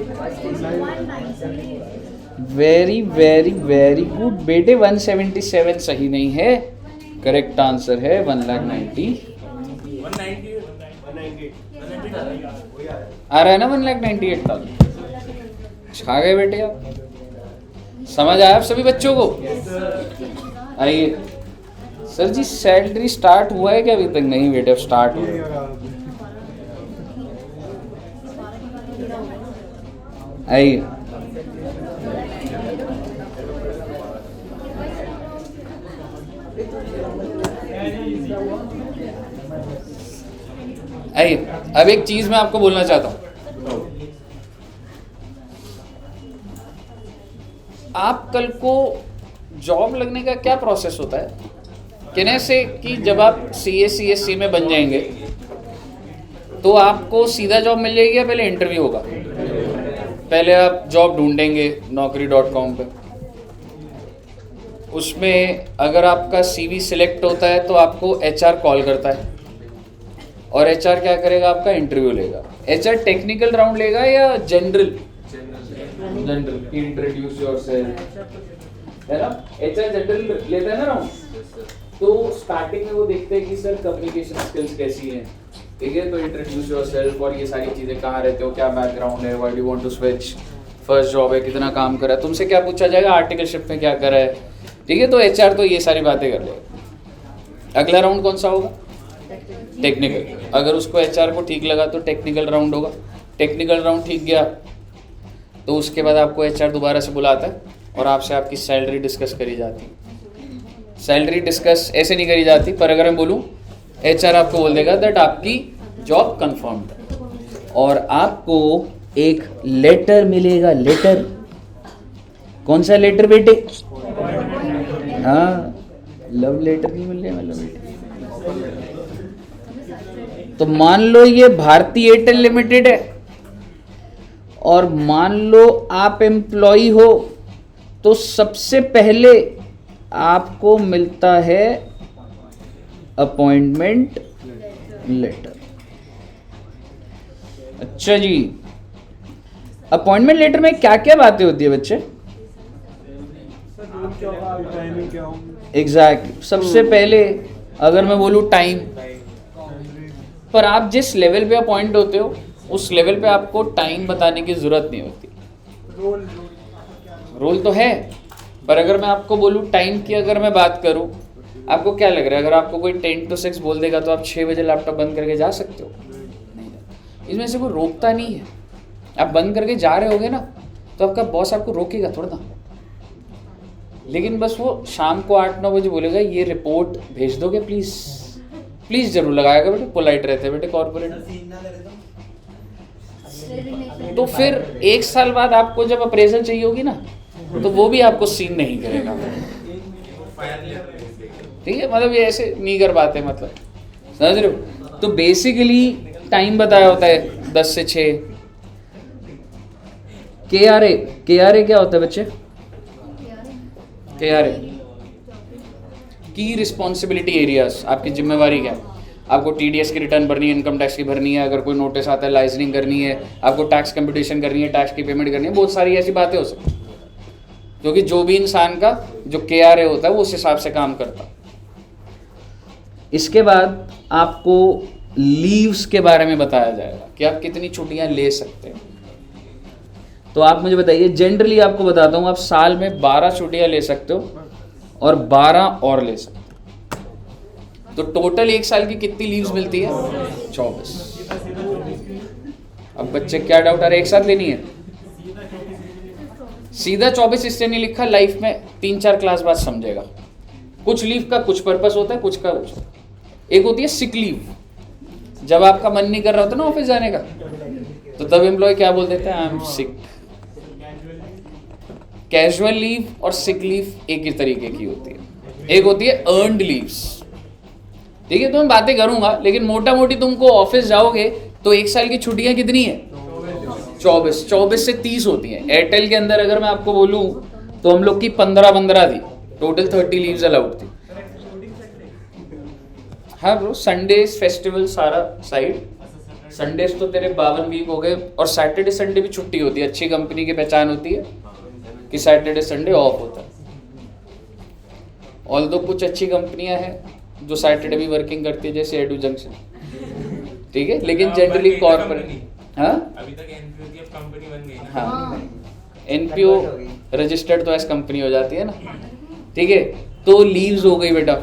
वेरी वेरी वेरी गुड बेटे। 177 सही नहीं है, करेक्ट आंसर है 1,90,000। आ रहा है ना 1,98,000। छा गए बेटे आप। समझ आया आप सभी बच्चों को? आइए सर जी, सैलरी स्टार्ट हुआ है क्या अभी तक? नहीं बेटे अब स्टार्ट हुआ है। आइए आइए, अब एक चीज मैं आपको बोलना चाहता हूं। आप कल को जॉब लगने का क्या प्रोसेस होता है? कहने से कि जब आप CA/CSC में बन जाएंगे तो आपको सीधा जॉब मिल जाएगी या पहले इंटरव्यू होगा? पहले आप जॉब ढूंढेंगे naukri.com पे। उसमें अगर आपका CV सिलेक्ट होता है तो आपको HR कॉल करता है। और एचआर क्या करेगा, आपका इंटरव्यू लेगा। एचआर टेक्निकल राउंड लेगा या जनरल? जनरल, इंट्रोड्यूस योरसेल्फ, है ना। एचआर जनरल लेता है ना राउंड। तो स्टार्टिंग में वो देखते हैं कि सर कम्युनिकेशन स्किल्स कैसी हैं, ठीक है। तो इंट्रोड्यूस योरसेल्फ और ये सारी चीज़ें, कहाँ रहते हो, क्या बैकग्राउंड है, why do want to switch, first job है, कितना काम करा है, तुमसे क्या पूछा जाएगा, आर्टिकलशिप में क्या करा है, ठीक है। तो एचआर तो ये सारी बातें कर लेगा। अगला राउंड कौन सा होगा? टेक्निकल। अगर उसको एचआर को ठीक लगा तो टेक्निकल राउंड होगा। टेक्निकल राउंड ठीक गया तो उसके बाद आपको एचआर दोबारा से बुलाता है और आपसे आपकी सैलरी डिस्कस करी जाती है। सैलरी डिस्कस ऐसे नहीं करी जाती, पर अगर मैं बोलूँ, एचआर आपको बोल देगा दैट आपकी जॉब कंफर्म्ड है और आपको एक लेटर मिलेगा। लेटर, कौन सा लेटर बेटे? हाँ, लव लेटर नहीं मिल रहा है, लव लेटर। तो मान लो ये भारती एयरटेल लिमिटेड है और मान लो आप एम्प्लॉय हो, तो सबसे पहले आपको मिलता है अपॉइंटमेंट लेटर। अच्छा जी, अपॉइंटमेंट लेटर में क्या क्या बातें होती है बच्चे? एग्जैक्टली। सबसे पहले अगर मैं बोलूँ टाइम, पर आप जिस लेवल पे अपॉइंट होते हो उस लेवल पे आपको टाइम बताने की जरूरत नहीं होती। रोल तो है, पर अगर मैं आपको बोलूँ टाइम की, अगर मैं बात करूँ, आपको क्या लग रहा है, अगर आपको कोई 10 to 6 बोल देगा तो आप 6 बजे लैपटॉप बंद करके जा सकते हो? नहीं, इसमें से कोई रोकता नहीं है। आप बंद करके जा रहे होगे ना, तो आपका बॉस आपको रोकेगा थोड़ा ना, लेकिन बस वो शाम को 8-9 बजे बोलेगा ये रिपोर्ट भेज दोगे प्लीज। प्लीज जरूर लगाएगा बेटे, पोलाइट रहते हैं बेटे कॉर्पोरेट। तो फिर 1 साल बाद आपको जब अप्रेजल चाहिए होगी ना, तो वो भी आपको सीन नहीं करेगा, ठीक है। मतलब ये ऐसे नहीं कर पाते, मतलब समझ रहे हो। तो बेसिकली टाइम बताया होता है 10 से 6। KRA क्या होता है बच्चे? KRA की रिस्पॉन्सिबिलिटी एरियाज, आपकी जिम्मेवारी क्या है? आपको TDS की रिटर्न भरनी है, इनकम टैक्स की भरनी है, अगर कोई नोटिस आता है लाइजनिंग करनी है, आपको टैक्स कंप्यूटेशन करनी है, टैक्स की पेमेंट करनी है, बहुत सारी ऐसी बातें हो सकती, क्योंकि जो भी इंसान का जो KRA होता है वो उस हिसाब से काम करता। इसके बाद आपको लीव्स के बारे में बताया जाएगा कि आप कितनी छुट्टियां ले सकते हैं। तो आप मुझे बताइए, जनरली आपको बताता हूँ, आप साल में 12 छुट्टियां ले सकते हो और 12 और ले सकते हो। तो टोटल 1 साल की कितनी लीव्स मिलती है? 24। अब बच्चे क्या डाउट आ रहा है, एक साथ लेनी है? सीधा 24 इससे नहीं लिखा, लाइफ में 3-4 क्लास बाद समझेगा। कुछ लीव का कुछ पर्पस होता है, कुछ का कुछ। एक होती है सिक लीव, जब आपका मन नहीं कर रहा होता ना ऑफिस जाने का, तो तब एम्प्लॉय क्या बोल देते हैं, I am sick. Casual leave और सिक लीव एक ही तरीके की होती है। एक होती है अर्नड लीव्स, ठीक है। तो मैं बातें करूंगा, लेकिन मोटा मोटी तुमको ऑफिस जाओगे तो 1 साल की छुट्टियां कितनी है? 24 से 30 होती हैं। एयरटेल के अंदर अगर मैं आपको बोलूं तो हम लोग की 15 थी, टोटल 30 लीव्स अलाउड थी। हाँ ब्रो, संडेज फेस्टिवल सारा साइड, संडेज तो तेरे 52 वीक हो गए, और सैटरडे संडे भी छुट्टी होती है। अच्छी कंपनी की पहचान होती है कि सैटरडे संडे ऑफ होता है। ऑल्दो कुछ अच्छी कंपनियां हैं जो सैटरडे भी वर्किंग करती है, जैसे एडू जंक्शन, ठीक है, लेकिन जनरली कॉर्पोरेट। हाँ, अभी तक एनपीओ की अब कंपनी बन गई ना। हाँ, एनपीओ रजिस्टर्ड तो एज कंपनी हो जाती है ना, ठीक है। तो लीव्स हो गई बेटा,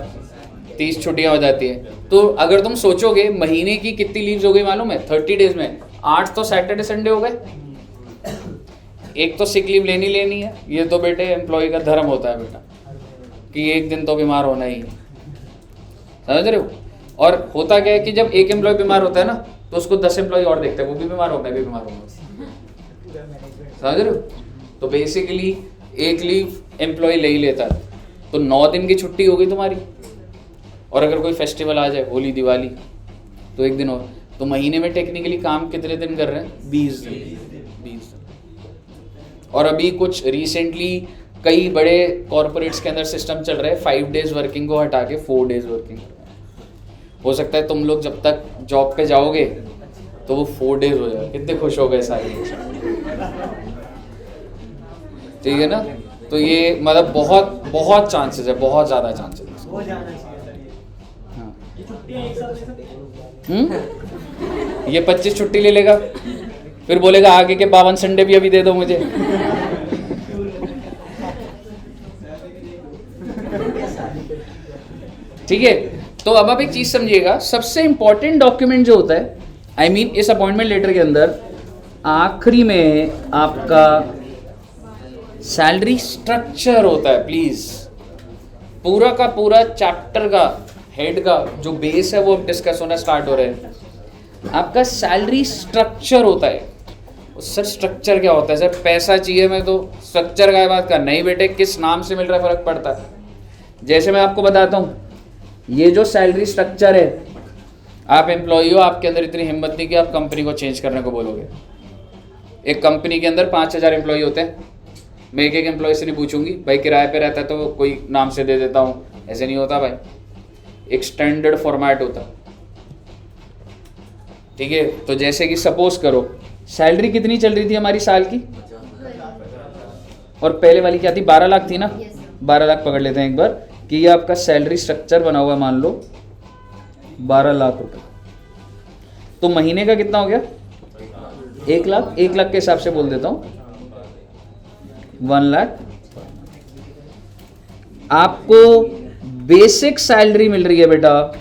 30 छुट्टियां हो जाती है। तो अगर तुम सोचोगे महीने की कितनी लीव्स हो गई मालूम है? 30 डेज में 8 तो सैटरडे संडे हो गए, एक तो सिक लीव लेनी है। ये तो बेटे एम्प्लॉय का धर्म होता है बेटा, कि एक दिन तो बीमार होना ही, समझ रहे हो। और होता क्या है कि जब एक एम्प्लॉय बीमार होता है ना, तो उसको 10 एम्प्लॉय और देखते हैं, वो भी बीमार हो, मैं भी बीमार हूँ, समझ रहे हो। तो बेसिकली एक लीव एम्प्लॉय ले ही लेता है, तो 9 दिन की छुट्टी हो गई तुम्हारी। और अगर कोई फेस्टिवल आ जाए, होली दिवाली, तो 1 दिन और। तो महीने में टेक्निकली काम कितने दिन कर रहे हैं? 20 दिन। और अभी कुछ रिसेंटली कई बड़े कॉर्पोरेट्स के अंदर सिस्टम चल रहे हैं 5 डेज वर्किंग को हटा के 4 डेज वर्किंग। हो सकता है तुम लोग जब तक जॉब पे जाओगे तो वो 4 days हो जाए, कितने खुश हो गए सारे लोग। ठीक है ना, तो ये मतलब बहुत बहुत चांसेस है, बहुत ज़्यादा चांसेस है। हो जाना चाहिए सर ये। हाँ। ये छुट्टियाँ एक साथ ले सकते हैं? ये 25 छुट्टी ले लेगा, फिर बोलेगा आगे के 52 संडे भी अभी दे दो मुझे। ठीक है, तो अब आप एक चीज समझिएगा, सबसे इंपॉर्टेंट डॉक्यूमेंट जो होता है, आई मीन इस अपॉइंटमेंट लेटर के अंदर आखिरी में आपका सैलरी स्ट्रक्चर होता है। प्लीज पूरा का पूरा चैप्टर का हेड का जो बेस है वो डिस्कस होना स्टार्ट हो रहे हैं। आपका सैलरी स्ट्रक्चर होता है। सर स्ट्रक्चर क्या होता है? सर पैसा चाहिए मैं तो स्ट्रक्चर का बात कर, नहीं बेटे किस नाम से मिल रहा है फर्क पड़ता है। जैसे मैं आपको बताता हूँ, ये जो सैलरी स्ट्रक्चर है, आप एम्प्लॉई हो, आपके अंदर इतनी हिम्मत नहीं कि आप कंपनी को चेंज करने को बोलोगे। एक कंपनी के अंदर 5000 एम्प्लॉई होते हैं, मैं एक एक एम्प्लॉय से नहीं पूछूंगी भाई किराए पे रहता है तो कोई नाम से दे देता हूँ, ऐसे नहीं होता भाई। एक स्टैंडर्ड फॉर्मेट होता है। ठीक है, तो जैसे कि सपोज करो सैलरी कितनी चल रही थी हमारी साल की, और पहले वाली क्या थी, 12 लाख थी ना। 12 लाख पकड़ लेते हैं एक बार कि ये आपका सैलरी स्ट्रक्चर बना हुआ है, मान लो 12 लाख रुपए। तो महीने का कितना हो गया? 1 लाख। 1 लाख के हिसाब से बोल देता हूं 1 लाख। आपको बेसिक सैलरी मिल रही है बेटा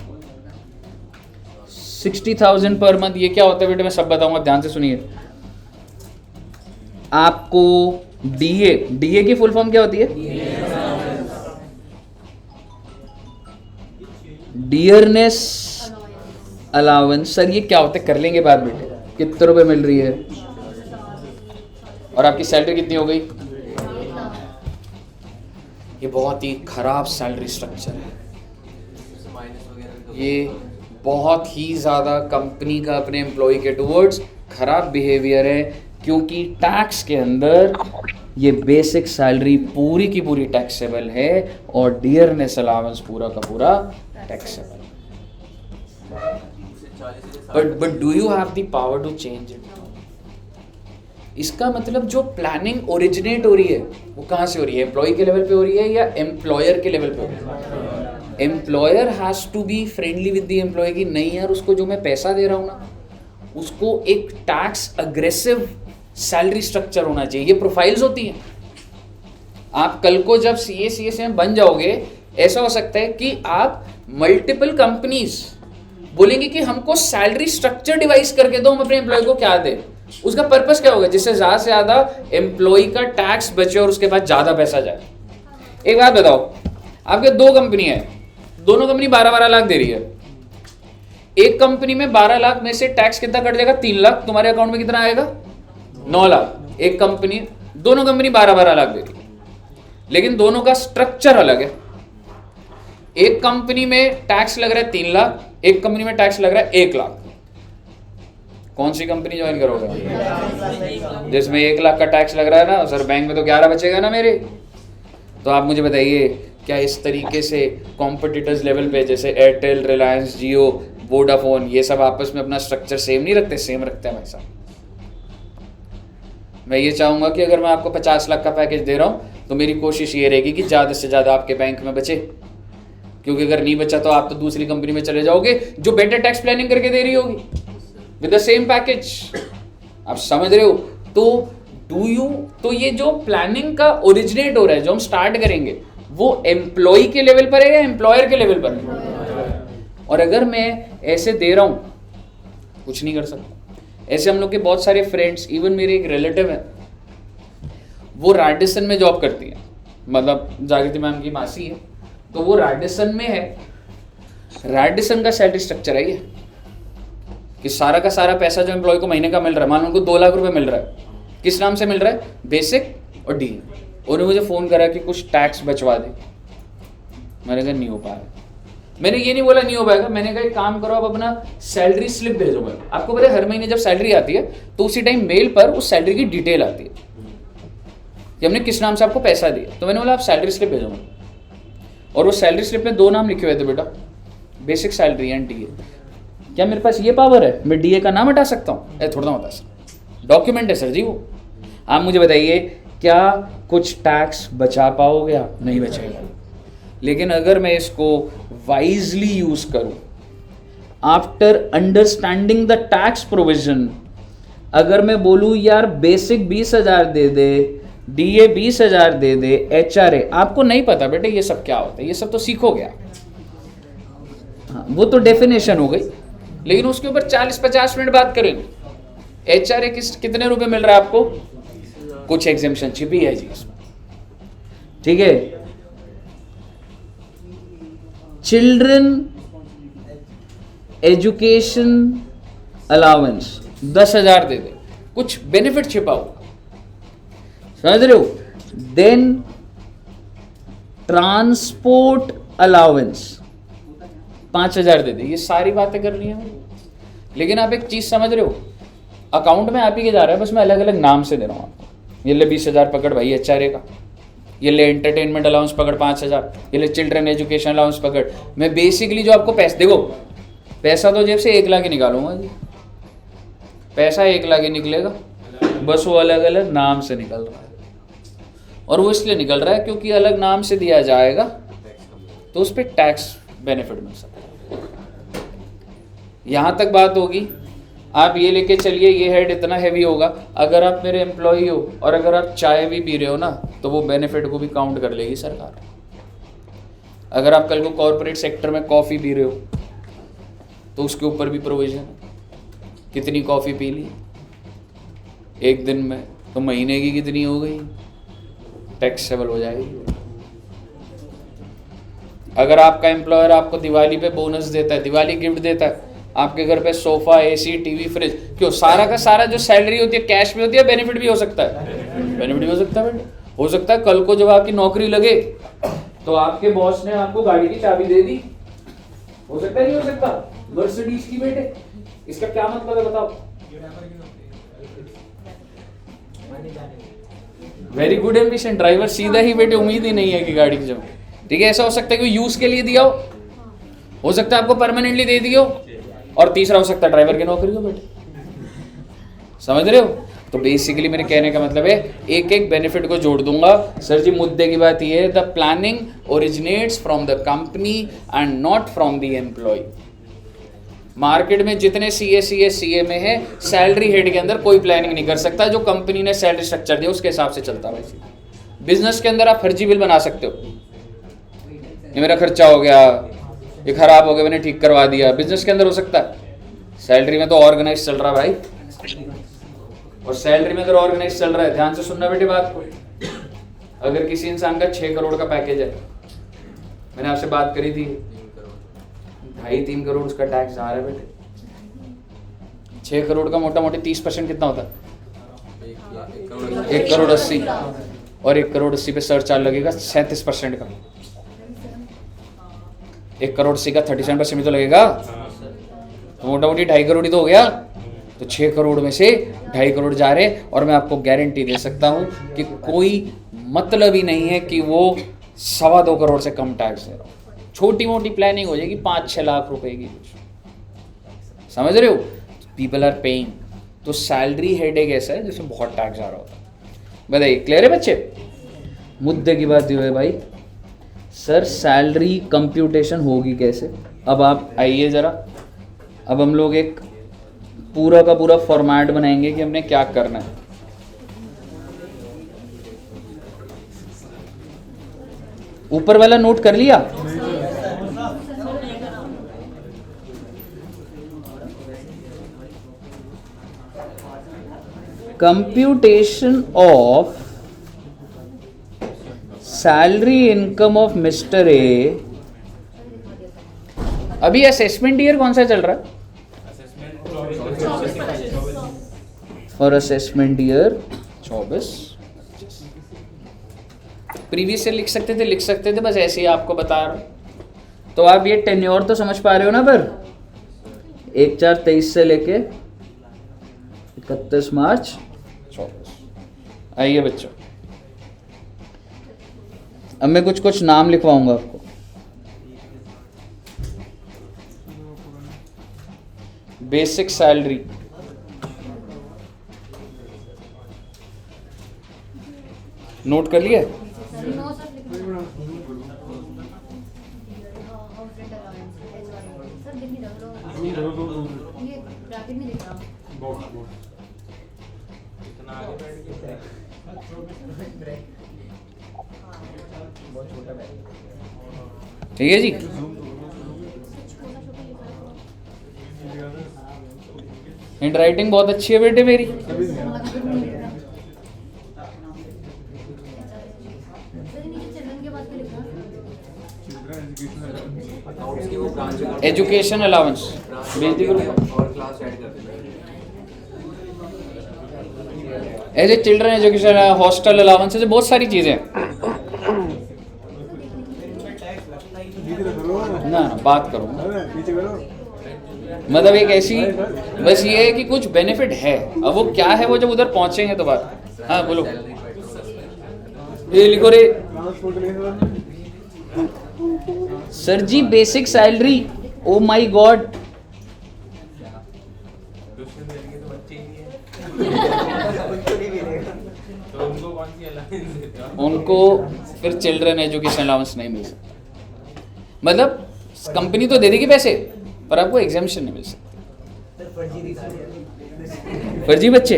60,000 पर मंथ। ये क्या होता है बेटा, मैं सब बताऊंगा, ध्यान से सुनिए। आपको डीए की फुल फॉर्म क्या होती है? Dearness allowance. सर ये क्या होता है, कर लेंगे बात बेटे। कितने रुपए मिल रही है और आपकी सैलरी कितनी हो गई? ये बहुत ही खराब सैलरी स्ट्रक्चर है। ये बहुत ही ज़्यादा कंपनी का अपने एम्प्लॉय के टुवर्ड्स खराब बिहेवियर है, क्योंकि टैक्स के अंदर ये बेसिक सैलरी पूरी की पूरी टैक्सेबल है और डियरनेस अलाउंस पूरा का पूरा taxable. But do you have the power to change it? इसका मतलब जो प्लानिंग ओरिजिनेट हो रही है वो कहाँ से हो रही है? एम्प्लॉय के लेवल पे हो रही है या एम्प्लॉयर के लेवल पे हो रही है? Employer has to be friendly with the employee की नहीं यार, उसको जो मैं पैसा दे रहा हूँ ना उसको एक टैक्स अग्रेसिव सैलरी स्ट्रक्चर होना चाहिए। ये प्रोफाइल्स होती हैं। आप कल को जब CA में बन जाओगे, ऐसा हो सकता है कि आप मल्टीपल कंपनीज बोलेंगे कि हमको सैलरी स्ट्रक्चर डिवाइस करके दो, हम अपने एम्प्लॉय को क्या दें। उसका पर्पस क्या होगा? जिससे ज्यादा से ज्यादा एम्प्लॉय का टैक्स बचे और उसके बाद ज्यादा पैसा जाए। एक बात बताओ, आपके 2 कंपनी है, दोनों कंपनी 12-12 लाख दे रही है। एक कंपनी में 12 लाख में से टैक्स कितना कट जाएगा? 3 लाख। तुम्हारे अकाउंट में कितना आएगा? 9 लाख। एक कंपनी, दोनों कंपनी 12-12 लाख दे रही है, लेकिन दोनों का स्ट्रक्चर अलग है। एक कंपनी में टैक्स लग रहा है 3 लाख, एक कंपनी में टैक्स लग रहा है 1 लाख। कौन सी कंपनी ज्वाइन करोगे? जिसमें 1 लाख का टैक्स लग रहा है ना सर, बैंक में तो 11 बचेगा ना मेरे। तो आप मुझे बताइए, क्या इस तरीके से कॉम्पिटिटर्स लेवल पे जैसे एयरटेल, रिलायंस, जियो, वोडाफोन, ये सब आपस में अपना स्ट्रक्चर सेम नहीं रखते? सेम रखते हैं भाई साहब। मैं ये चाहूँगा कि अगर मैं आपको 50 लाख का पैकेज दे रहा हूँ तो मेरी कोशिश ये रहेगी कि ज़्यादा से ज़्यादा आपके बैंक में बचे, क्योंकि अगर नहीं बचा तो आप तो दूसरी कंपनी में चले जाओगे जो बेटर टैक्स प्लानिंग करके दे रही होगी विद द सेम पैकेज। आप समझ रहे हो? तो ये जो प्लानिंग का ओरिजिनेट हो रहा है, जो हम स्टार्ट करेंगे, वो एम्प्लॉय के लेवल पर है या एम्प्लॉयर के लेवल पर है? और अगर मैं ऐसे दे रहा हूँ, कुछ नहीं कर सकता। ऐसे हम लोग के बहुत सारे फ्रेंड्स, इवन मेरे एक रिलेटिव है, वो रैडिसन में जॉब करती है, मतलब जागृति मैम की मासी है, तो वो रैडिसन में है। रैडिसन का सैलरी स्ट्रक्चर है ये कि सारा का सारा पैसा जो एम्प्लॉय को महीने का मिल रहा है, मान लो उनको 2 लाख रुपए मिल रहा है, किस नाम से मिल रहा है? बेसिक और डी। उन्होंने मुझे फ़ोन करा कि कुछ टैक्स बचवा दे। मैंने कहा नहीं हो पाएगा। मैंने ये नहीं बोला नहीं हो पाएगा, मैंने कहा एक काम करो, आप अपना सैलरी स्लिप भेजो। मैं आपको पता है हर महीने जब सैलरी आती है तो उसी टाइम मेल पर उस सैलरी की डिटेल आती है कि हमने किस नाम से आपको पैसा दिया। तो मैंने बोला आप सैलरी स्लिप भेजो। और वो सैलरी स्लिप में 2 नाम लिखे हुए थे बेटा, बेसिक सैलरी एंड डीए। क्या मेरे पास ये पावर है मैं डीए का नाम हटा सकता हूँ? थोड़ा ना होता सर, डॉक्यूमेंट है सर जी वो। आप मुझे बताइए क्या कुछ टैक्स बचा पाओगे आप? नहीं बचेगा। लेकिन अगर मैं इसको वाइजली यूज करूं, after understanding the tax provision, अगर मैं बोलूं यार बेसिक 20,000 दे दे, डीए 20,000 दे दे, एचआरए, आपको नहीं पता बेटे ये सब क्या होता है, ये सब तो सीखोगे आप। हाँ, वो तो डेफिनेशन हो गई, लेकिन उसके ऊपर 40-50 मिनट बात करेंगे। एचआरए कितने रुपए मिल रहा है आपको? कुछ एग्जेम्पशन छिपी है जी इसमें, ठीक है। चिल्ड्रन एजुकेशन अलाउंस 10,000 दे दे, कुछ बेनिफिट छिपा हो, समझ रहे हो? देन ट्रांसपोर्ट अलाउंस 5,000 दे दे, ये सारी बातें करनी है। लेकिन आप एक चीज समझ रहे हो, अकाउंट में आप ही के जा रहा है, बस मैं अलग अलग नाम से दे रहा हूं आपको। ये ले 20,000 पकड़ भाई एचआरए का, ये ले एंटरटेनमेंट अलाउंस पकड़ 5,000, ये ले चिल्ड्रन एजुकेशन अलाउंस पकड़। मैं बेसिकली जो आपको पैसे, देखो पैसा तो जेब से 1 लाख ही निकालूंगा जी, पैसा 1 लाख ही निकलेगा, बस वो अलग अलग नाम से निकल रहा है। और वो इसलिए निकल रहा है क्योंकि अलग नाम से दिया जाएगा तो उस पर टैक्स बेनिफिट मिल सकता है। यहां तक बात होगी। आप ये लेके चलिए ये हेड इतना हैवी होगा, अगर आप मेरे एम्प्लॉई हो और अगर आप चाय भी पी रहे हो ना तो वो बेनिफिट को भी काउंट कर लेगी सरकार। अगर आप कल को कॉर्पोरेट सेक्टर में कॉफ़ी पी रहे हो तो उसके ऊपर भी प्रोविजन है, कितनी कॉफ़ी पी ली एक दिन में, तो महीने की कितनी हो गई, टैक्सेबल हो जाएगी। अगर आपका एम्प्लॉयर आपको दिवाली पे बोनस देता है, दिवाली गिफ्ट देता है, आपके घर पे सोफा, एसी, टीवी, फ्रिज, क्यों सारा का सारा जो सैलरी होती है कैश में होती है, बेनिफिट भी हो सकता है, बेनिफिट भी हो सकता है बेटे। हो सकता है कल को जब आपकी नौकरी लगे तो आपके बॉस ने आपको गाड़ी की चाबी दे दी, हो सकता है नहीं हो सकता, मर्सिडीज की बेटे। इसका क्या मतलब है बताओ? वेरी गुड एम्बिशन, ड्राइवर सीधा ही बेटे, उम्मीद ही नहीं है कि गाड़ी की जब, ठीक है। ऐसा हो सकता है कि यूज के लिए दिया हो सकता है आपको परमानेंटली दे दियो, और तीसरा हो सकता है ड्राइवर की नौकरी हो बेटे, समझ रहे हो? तो बेसिकली मेरे कहने का मतलब है एक एक बेनिफिट को जोड़ दूंगा। सर जी मुद्दे की बात ये है, the planning originates from the company and not from the employee. Market में जितने सीए में है, सैलरी हेड के अंदर कोई प्लानिंग नहीं कर सकता, जो कंपनी ने सैलरी स्ट्रक्चर दिया उसके हिसाब से चलता है। बिजनेस के अंदर आप फर्जी बिल बना सकते हो, ये मेरा खर्चा हो गया, ये खराब हो गया, मैंने ठीक करवा दिया, बिजनेस के अंदर हो सकता है। सैलरी में तो ऑर्गेनाइज चल रहा है भाई, और सैलरी में अगर ऑर्गेनाइज चल रहा है, ध्यान से सुनना बेटे बात को। अगर किसी इंसान का 6 करोड़ का पैकेज है, मैंने आपसे बात करी थी 2.5-3 करोड़ उसका टैक्स आ रहा है बेटे। 6 करोड़ का मोटा मोटी 30% कितना होता है? 1 करोड़ 80, और 1 करोड़ 80 पे सरचार्ज लगेगा 37% का। 1 करोड़ 80 का 37% में तो लगेगा, तो मोटा मोटी 2.5 करोड़ ही तो हो गया। तो 6 करोड़ में से 2.5 करोड़ जा रहे, और मैं आपको गारंटी दे सकता हूं कि कोई मतलब ही नहीं है कि वो 2.25 करोड़ से कम टैक्स दे रहा हूं। छोटी मोटी प्लानिंग हो जाएगी 5-6 लाख रुपए की, समझ रहे हो? People are paying. तो सैलरी हेडेक ऐसा है जिसमें बहुत टैक्स आ रहा होता है। बताइए क्लियर है बच्चे? मुद्दे की बात ये है भाई, सर सैलरी कंप्यूटेशन होगी कैसे? अब आप आइए जरा, अब हम लोग एक पूरा का पूरा फॉर्मेट बनाएंगे कि हमने क्या करना है। ऊपर वाला नोट कर लिया? Computation of salary income of mister A. अभी असेसमेंट ईयर कौन सा चल रहा है? और असेसमेंट ईयर 24। प्रीवियस से लिख सकते थे, बस ऐसे ही आपको बता रहा हूं। तो आप ये टेन्योर तो समझ पा रहे हो ना? पर 1/4/23 से लेके 31 मार्च 24। आइए बच्चों, अब मैं कुछ नाम लिखवाऊंगा आपको। बेसिक सैलरी, नोट कर लिया? इतना आगे बैठ के ठीक है जी। हैंड राइटिंग बहुत अच्छी है बेटे मेरी। अकाउंट्स की वो ब्रांच एजुकेशन अलाउंस भेज दी करो। और क्लास ऐड कर देते हैं। ऐसे चिल्ड्रन एजुकेशन, हॉस्टल अलाउंस, ऐसे बहुत सारी चीजें हैं। ना बात करो, मतलब एक ऐसी, बस ये है कि कुछ बेनिफिट है। अब वो क्या है वो जब उधर पहुंचेंगे तो बात। हाँ बोलो, ये लिखो रे sir ji, basic salary, oh my God. Tuition देंगे तो बच्चे ही नहीं है तो उनको कौन सी अलाउंस देते हो? उनको फिर चिल्ड्रन एजुकेशन अलाउंस नहीं मिल सकता। मतलब कंपनी तो दे देगी पैसे, पर आपको एग्जामिशन नहीं मिल सकती। फर्जी बच्चे,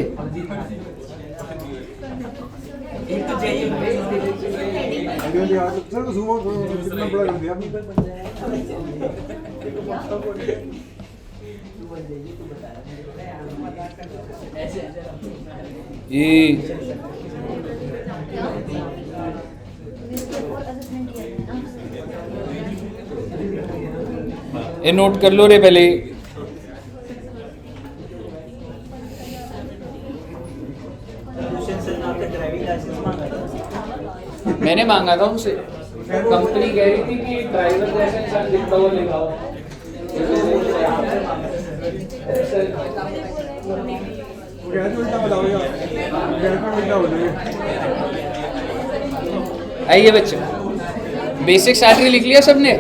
ये नोट कर लो रे पहले। मैंने मांगा था उनसे, कंपनी कह रही थी कि ड्राइवर लाइसेंस लिखता हुआ लिखाओ। आइए बच्चे, बेसिक सैलरी लिख लिया सबने?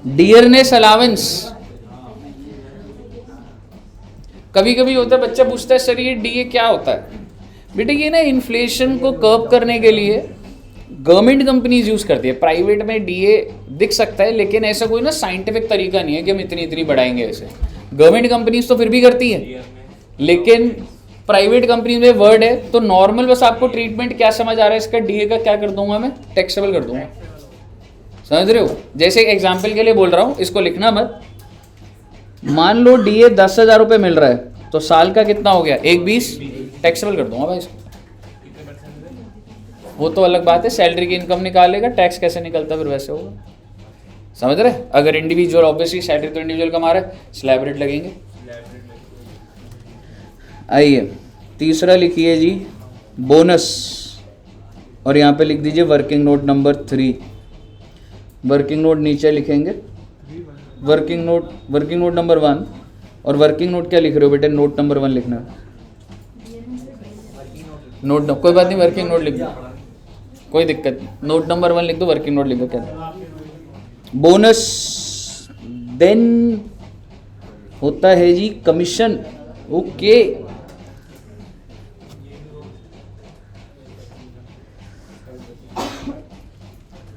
डियरनेस अलावेंस, कभी कभी होता है बच्चा पूछता है सर ये डीए क्या होता है? बेटा ये ना इन्फ्लेशन को कर्ब करने के लिए गवर्नमेंट कंपनीज यूज करती है। प्राइवेट में डीए दिख सकता है लेकिन ऐसा कोई ना साइंटिफिक तरीका नहीं है कि हम इतनी इतनी बढ़ाएंगे ऐसे। गवर्नमेंट कंपनीज तो फिर भी करती हैं, लेकिन प्राइवेट कंपनीज में वर्ड है तो नॉर्मल बस आपको ट्रीटमेंट क्या समझ आ रहा है इसका, डीए का क्या कर दूंगा मैं, टैक्सेबल कर दूंगा। समझ रहे हो? जैसे एग्जाम्पल के लिए बोल रहा हूँ, इसको लिखना मत। मान लो डीए 10,000 रुपये मिल रहा है तो साल का कितना हो गया, 1/20, टैक्सेबल कर दूंगा भाई इसको। वो तो अलग बात है, सैलरी की इनकम निकालेगा, टैक्स कैसे निकलता फिर वैसे होगा। समझ रहे? अगर इंडिविजुअल, ऑब्वियसली सैलरी तो इंडिविजुअल कमा रहा है, स्लैब रेट लगेंगे। आइए तीसरा लिखिए जी, बोनस, और यहाँ पे लिख दीजिए working note number 3। Working note नीचे लिखेंगे, वर्किंग नोट नंबर 1। और वर्किंग नोट क्या लिख रहे हो बेटे? नोट नंबर 1 लिखना है। कोई बात नहीं, वर्किंग नोट लिख दो, कोई दिक्कत नहीं। नोट नंबर 1 लिख दो, वर्किंग नोट लिख दो। क्या बोनस, देन होता है जी कमीशन। ओके,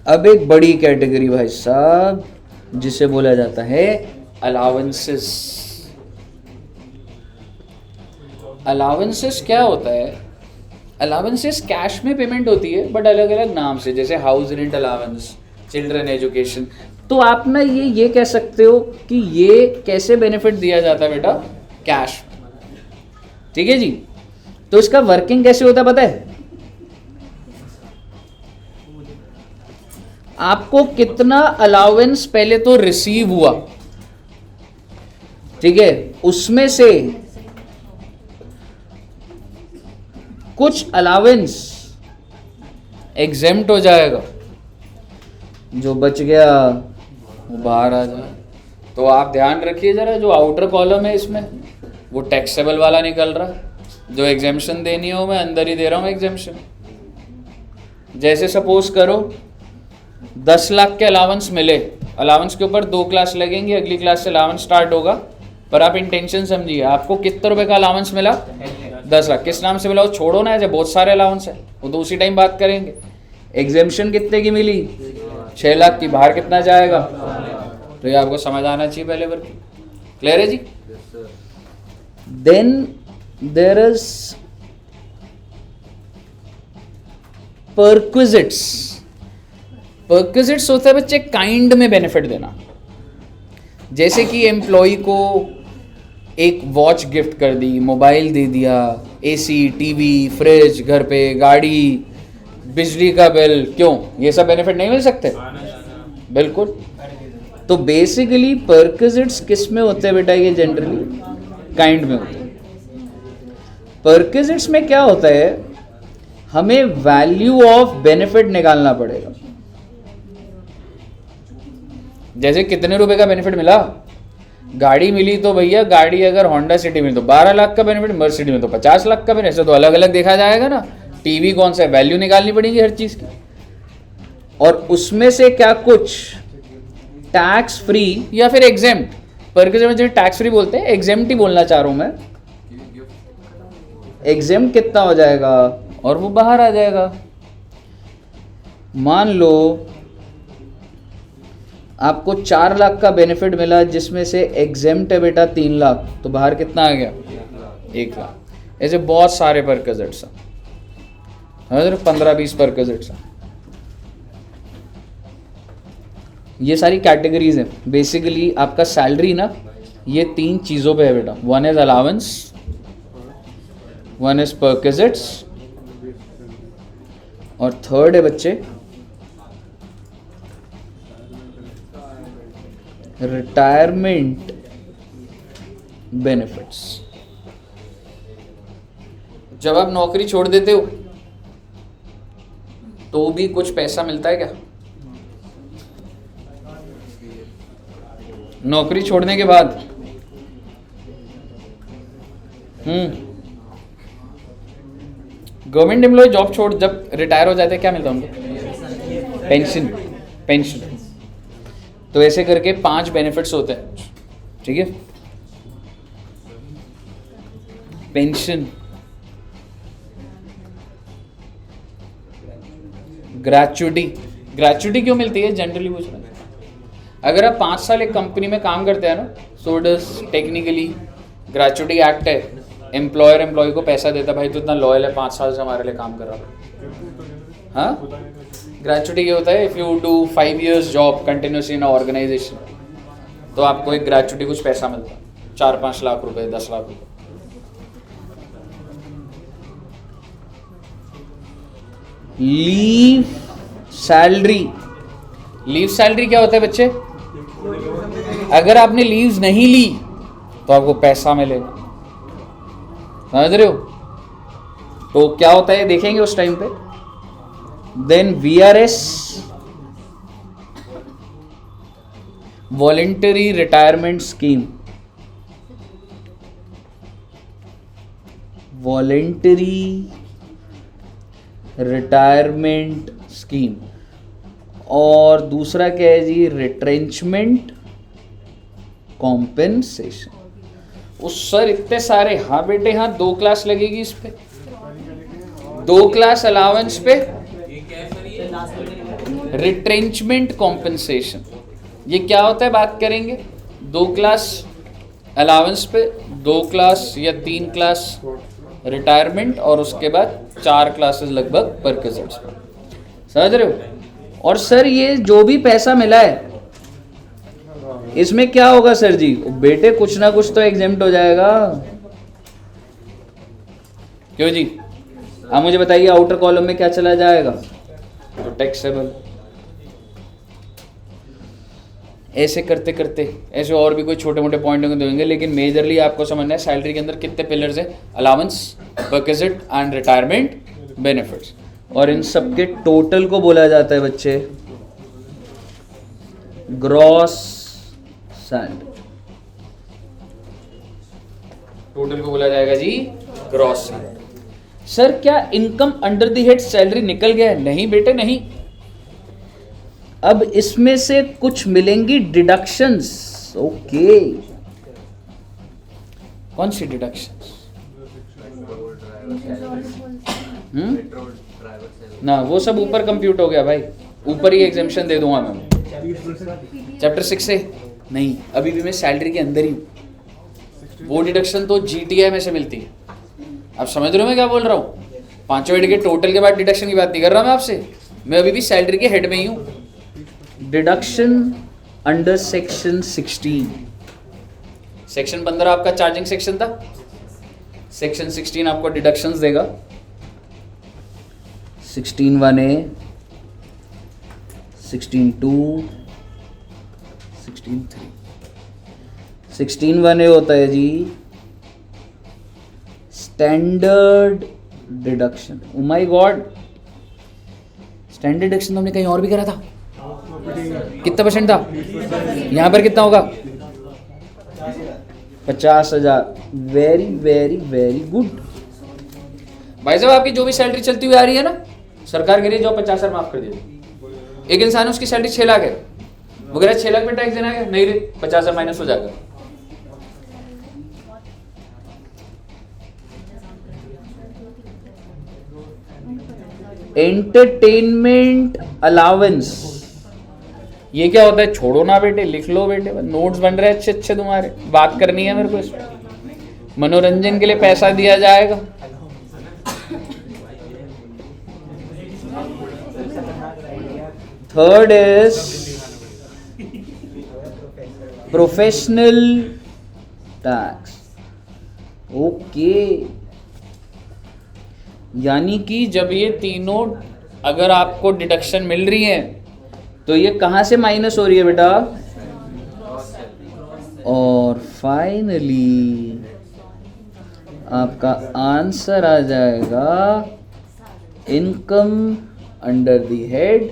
अब एक बड़ी कैटेगरी भाई साहब जिसे बोला जाता है अलाउंसेस। अलाउंसेस क्या होता है? अलाउंसेस कैश में पेमेंट होती है बट अलग अलग नाम से, जैसे house rent allowance, children education. तो आप ना ये कह सकते हो कि ये कैसे बेनिफिट दिया जाता है बेटा? कैश। ठीक है जी। तो इसका वर्किंग कैसे होता है पता है? आपको कितना अलाउंस पहले तो रिसीव हुआ, ठीक है, उसमें से कुछ अलाउंस एग्जेम्प्ट हो जाएगा, जो बच गया वो बाहर आ जाए। तो आप ध्यान रखिए जरा, जो आउटर कॉलम है इसमें वो टैक्सेबल वाला निकल रहा है, जो एग्जेम्पशन देनी हो मैं अंदर ही दे रहा हूँ एग्जेम्पशन। जैसे सपोज करो 10 लाख के अलाउंस मिले, अलाउंस के ऊपर 2 क्लास लगेंगी, अगली क्लास से अलाउंस स्टार्ट होगा, पर आप इंटेंशन समझिए, आपको कितने रुपए का अलाउंस मिला? 10 लाख। किस नाम से मिला वो छोड़ो ना, ऐसे बहुत सारे अलाउंस है, वो तो उसी टाइम बात करेंगे। एग्जेम्पशन कितने की मिली? 6 लाख की। बाहर कितना जाएगा? तो ये आपको समझ आना चाहिए पहले वर्ग। क्लियर है जी? Then there is perquisites. Perquisites होता है बच्चे काइंड में बेनिफिट देना। जैसे कि एम्प्लॉय को एक वॉच गिफ्ट कर दी, मोबाइल दे दिया, एसी, टीवी, फ्रिज, घर पे गाड़ी, बिजली का बिल, क्यों ये सब बेनिफिट नहीं मिल सकते? बिल्कुल। तो बेसिकली परक्विजिट्स किस में होते हैं बेटा? ये जनरली काइंड में होते हैं। परक्विजिट्स में क्या होता है, हमें वैल्यू ऑफ बेनिफिट निकालना पड़ेगा। जैसे कितने रुपए का बेनिफिट मिला? गाड़ी मिली तो भैया, गाड़ी अगर होंडा सिटी में तो 12 लाख का बेनिफिट, मर्सिडीज में तो 50 लाख का बेनिफिट, ऐसे तो अलग अलग देखा जाएगा ना। टीवी कौन सा है, वैल्यू निकालनी पड़ेगी हर चीज की। और उसमें से क्या कुछ टैक्स फ्री या फिर एग्जेम्प्ट, परक्विजिट में टैक्स फ्री बोलते हैं, एग्जेम्प्ट ही बोलना चाह रहा हूं मैं। एग्जेम्प्ट कितना हो जाएगा और वो बाहर आ जाएगा। मान लो आपको 4 लाख का बेनिफिट मिला, जिसमें से एग्जेम्प्ट है बेटा 3 लाख, तो बाहर कितना आ गया? 1 लाख। ऐसे बहुत सारे परक्विजिट्स हैं, 15-20 परक्विजिट्स हैं। ये सारी कैटेगरीज हैं। बेसिकली आपका सैलरी ना ये 3 चीज़ों पे है बेटा। 1 इज अलाउंस, 1 इज परक्विजिट्स, और 3rd है बच्चे रिटायरमेंट बेनिफिट्स। जब आप नौकरी छोड़ देते हो तो भी कुछ पैसा मिलता है क्या? नौकरी छोड़ने के बाद गवर्नमेंट एम्प्लॉय जॉब छोड़ जब रिटायर हो जाते हैं क्या मिलता है उनको? पेंशन। पेंशन। तो ऐसे करके 5 बेनिफिट्स होते हैं, ठीक है? Pension, gratuity. ग्रेचुटी क्यों मिलती है जनरली पूछ रहा हूं। अगर आप 5 साल एक कंपनी में काम करते हैं ना, so does technically gratuity act है, एम्प्लॉयर एम्प्लॉय को पैसा देता, भाई तो इतना लॉयल है, 5 साल से हमारे लिए काम कर रहा है। हाँ, ग्रेचुटी ये होता है, if you do 5 years job continuously in organisation, तो आपको एक ग्रेचुटी कुछ पैसा मिलता है, 4-5 लाख रुपए, 10 लाख रुपए। Leave salary. लीव सैलरी क्या होता है बच्चे? अगर आपने लीव्स नहीं ली तो आपको पैसा मिलेगा, समझ रहे हो? तो क्या होता है देखेंगे उस टाइम पे। Then VRS, voluntary retirement scheme. Voluntary retirement scheme. और दूसरा क्या है जी? Retrenchment compensation. उस सर इतने सारे। हाँ बेटे हाँ, 2 क्लास लगेगी इस पे, 2 क्लास अलाउंस पे रिट्रेंचमेंट कॉम्पेंसेशन। ये क्या होता है बात करेंगे। 2 क्लास अलाउंस पे, 2 क्लास या 3 क्लास रिटायरमेंट, और उसके बाद 4 क्लासेस लगभग परक्विजिट्स पे, समझ रहे हो? और सर ये जो भी पैसा मिला है इसमें क्या होगा सर जी? बेटे कुछ ना कुछ तो एग्जेम्प्ट हो जाएगा, क्यों जी? आप मुझे बताइए आउटर कॉलम में क्या चला जाएगा? तो टैक्सेबल। ऐसे करते करते ऐसे और भी कोई छोटे मोटे पॉइंट देंगे, लेकिन मेजरली आपको समझना है सैलरी के अंदर कितने पिलर्स हैं? Allowance, perquisite and retirement benefits. और इन सब के टोटल को बोला जाता है बच्चे ग्रॉस सैलरी। टोटल को बोला जाएगा जी ग्रॉस सैलरी। सर क्या income under the head salary निकल गया है? नहीं बेटे नहीं। अब इसमें से कुछ मिलेंगी डिडक्शंस। ओके, कौन सी डिडक्शंस? पेट्रोल ड्राइवर से ना वो सब ऊपर कंप्यूट हो गया भाई, ऊपर ही एग्जामिशन दे दूंगा मैं। चैप्टर 6 से नहीं, अभी भी मैं सैलरी के अंदर ही हूँ। वो डिडक्शन तो जीटीआई में से मिलती है। आप समझ रहे हो मैं क्या बोल रहा हूँ? पांचों हेड के टोटल के बाद डिडक्शन की बात नहीं कर रहा मैं आपसे, मैं अभी भी सैलरी के हेड में ही हूँ। Deduction under section 16। सेक्शन 15 आपका चार्जिंग सेक्शन था, सेक्शन 16 आपको डिडक्शंस देगा। 16(1)(a), 16(2), 16(3). 16(1)(a) होता है जी standard deduction. Oh my God, standard deduction तो हमने कहीं और भी करा था। कितना परसेंट था? यहाँ पर कितना होगा? 50,000। वेरी वेरी वेरी गुड भाई साहब। आपकी जो भी सैलरी चलती हुई आ रही है ना, सरकार कह रही है जो 50,000 माफ कर दीजिए। एक इंसान है उसकी सैलरी 6 लाख है, वो कह रहा है 6 लाख में टैक्स देना है, नहीं रे 50,000 माइनस हो जाएगा। एंटरटेनमेंट अलाउंस, ये क्या होता है? छोड़ो ना बेटे, लिख लो बेटे, नोट्स बन रहे अच्छे अच्छे तुम्हारे, बात करनी है मेरे को इसमें। मनोरंजन के लिए पैसा दिया जाएगा। Third is professional tax. Okay, यानी कि जब ये तीनों अगर आपको डिडक्शन मिल रही है तो ये कहां से माइनस हो रही है बेटा? और फाइनली आपका आंसर आ जाएगा income under the head.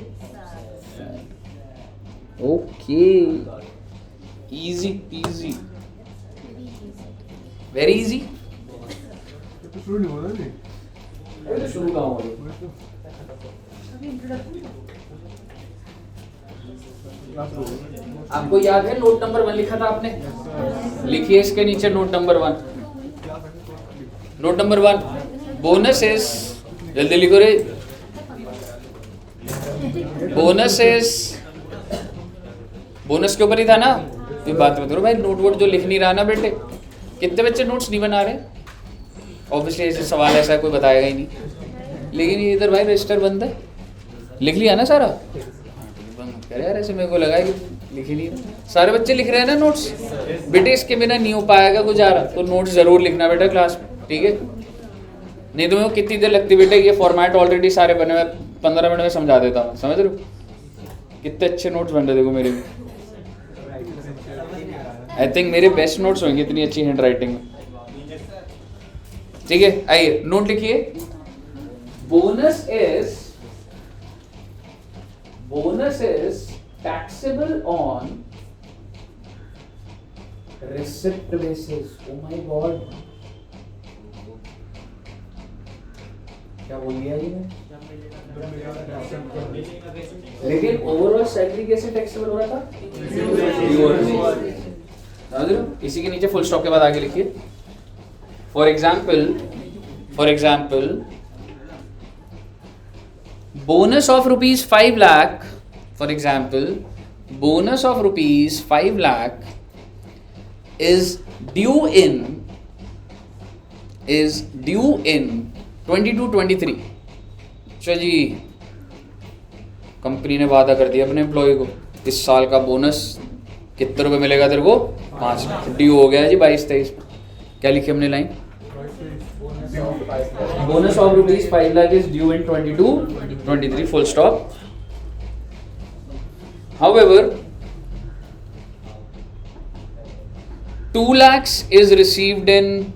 Okay, easy PG, very easy. शुरू कहाँ हो रही? आपको याद है नोट नंबर 1 लिखा था आपने? लिखिए इसके नीचे note number 1। Note number 1, bonus is, जल्दी लिखो रे। बोनस इज, बोनस के ऊपर ही था ना? ये बात मत करो भाई, नोट वोट जो लिख नहीं रहा ना बेटे। कितने बच्चे नोट्स नहीं बना रहे? ऑब्वियसली ऐसे सवाल ऐसा कोई बताएगा ही नहीं, लेकिन ये इधर भाई रजिस्टर बंद है। लिख लिया ना सारा? करे यार, ऐसे मेरे को लगा कि लिख ही नहीं। सारे बच्चे लिख रहे हैं ना नोट्स बेटे, इसके बिना नहीं हो पाएगा गुजारा। तो नोट्स जरूर लिखना बेटा क्लास में, ठीक है? नहीं तो मैं कितनी देर लगती बेटे, ये फॉर्मेट ऑलरेडी सारे बने हुए, 15 मिनट में समझा देता हूँ। समझ रहे हो कितने अच्छे नोट्स बन रहे? देखो मेरे भी, आई थिंक मेरे बेस्ट नोट्स होंगे इतनी अच्छी हैंड राइटिंग में। ठीक है, आइए नोट लिखिए। Bonus is taxable on receipt basis. O my God, क्या बोल दिया ये मैं? लेकिन ओवरऑल सैलरी कैसे टैक्सेबल हो रहा था? समझ रहे हो? इसी के नीचे फुल स्टॉप के बाद आगे लिखिए। For example bonus of rupees 5 lakh, for example, bonus of rupees 5 lakh is due in 22-23। अच्छा जी, कंपनी ने वादा कर दिया अपने एम्प्लॉय को, इस साल का बोनस कितने रुपए मिलेगा तेरे को? 5 लाख। ड्यू हो गया जी 22-23। क्या लिखी हमने line? bonus of rupees 5 lakh is due in 22-23, full stop. However, 2 lakhs is received in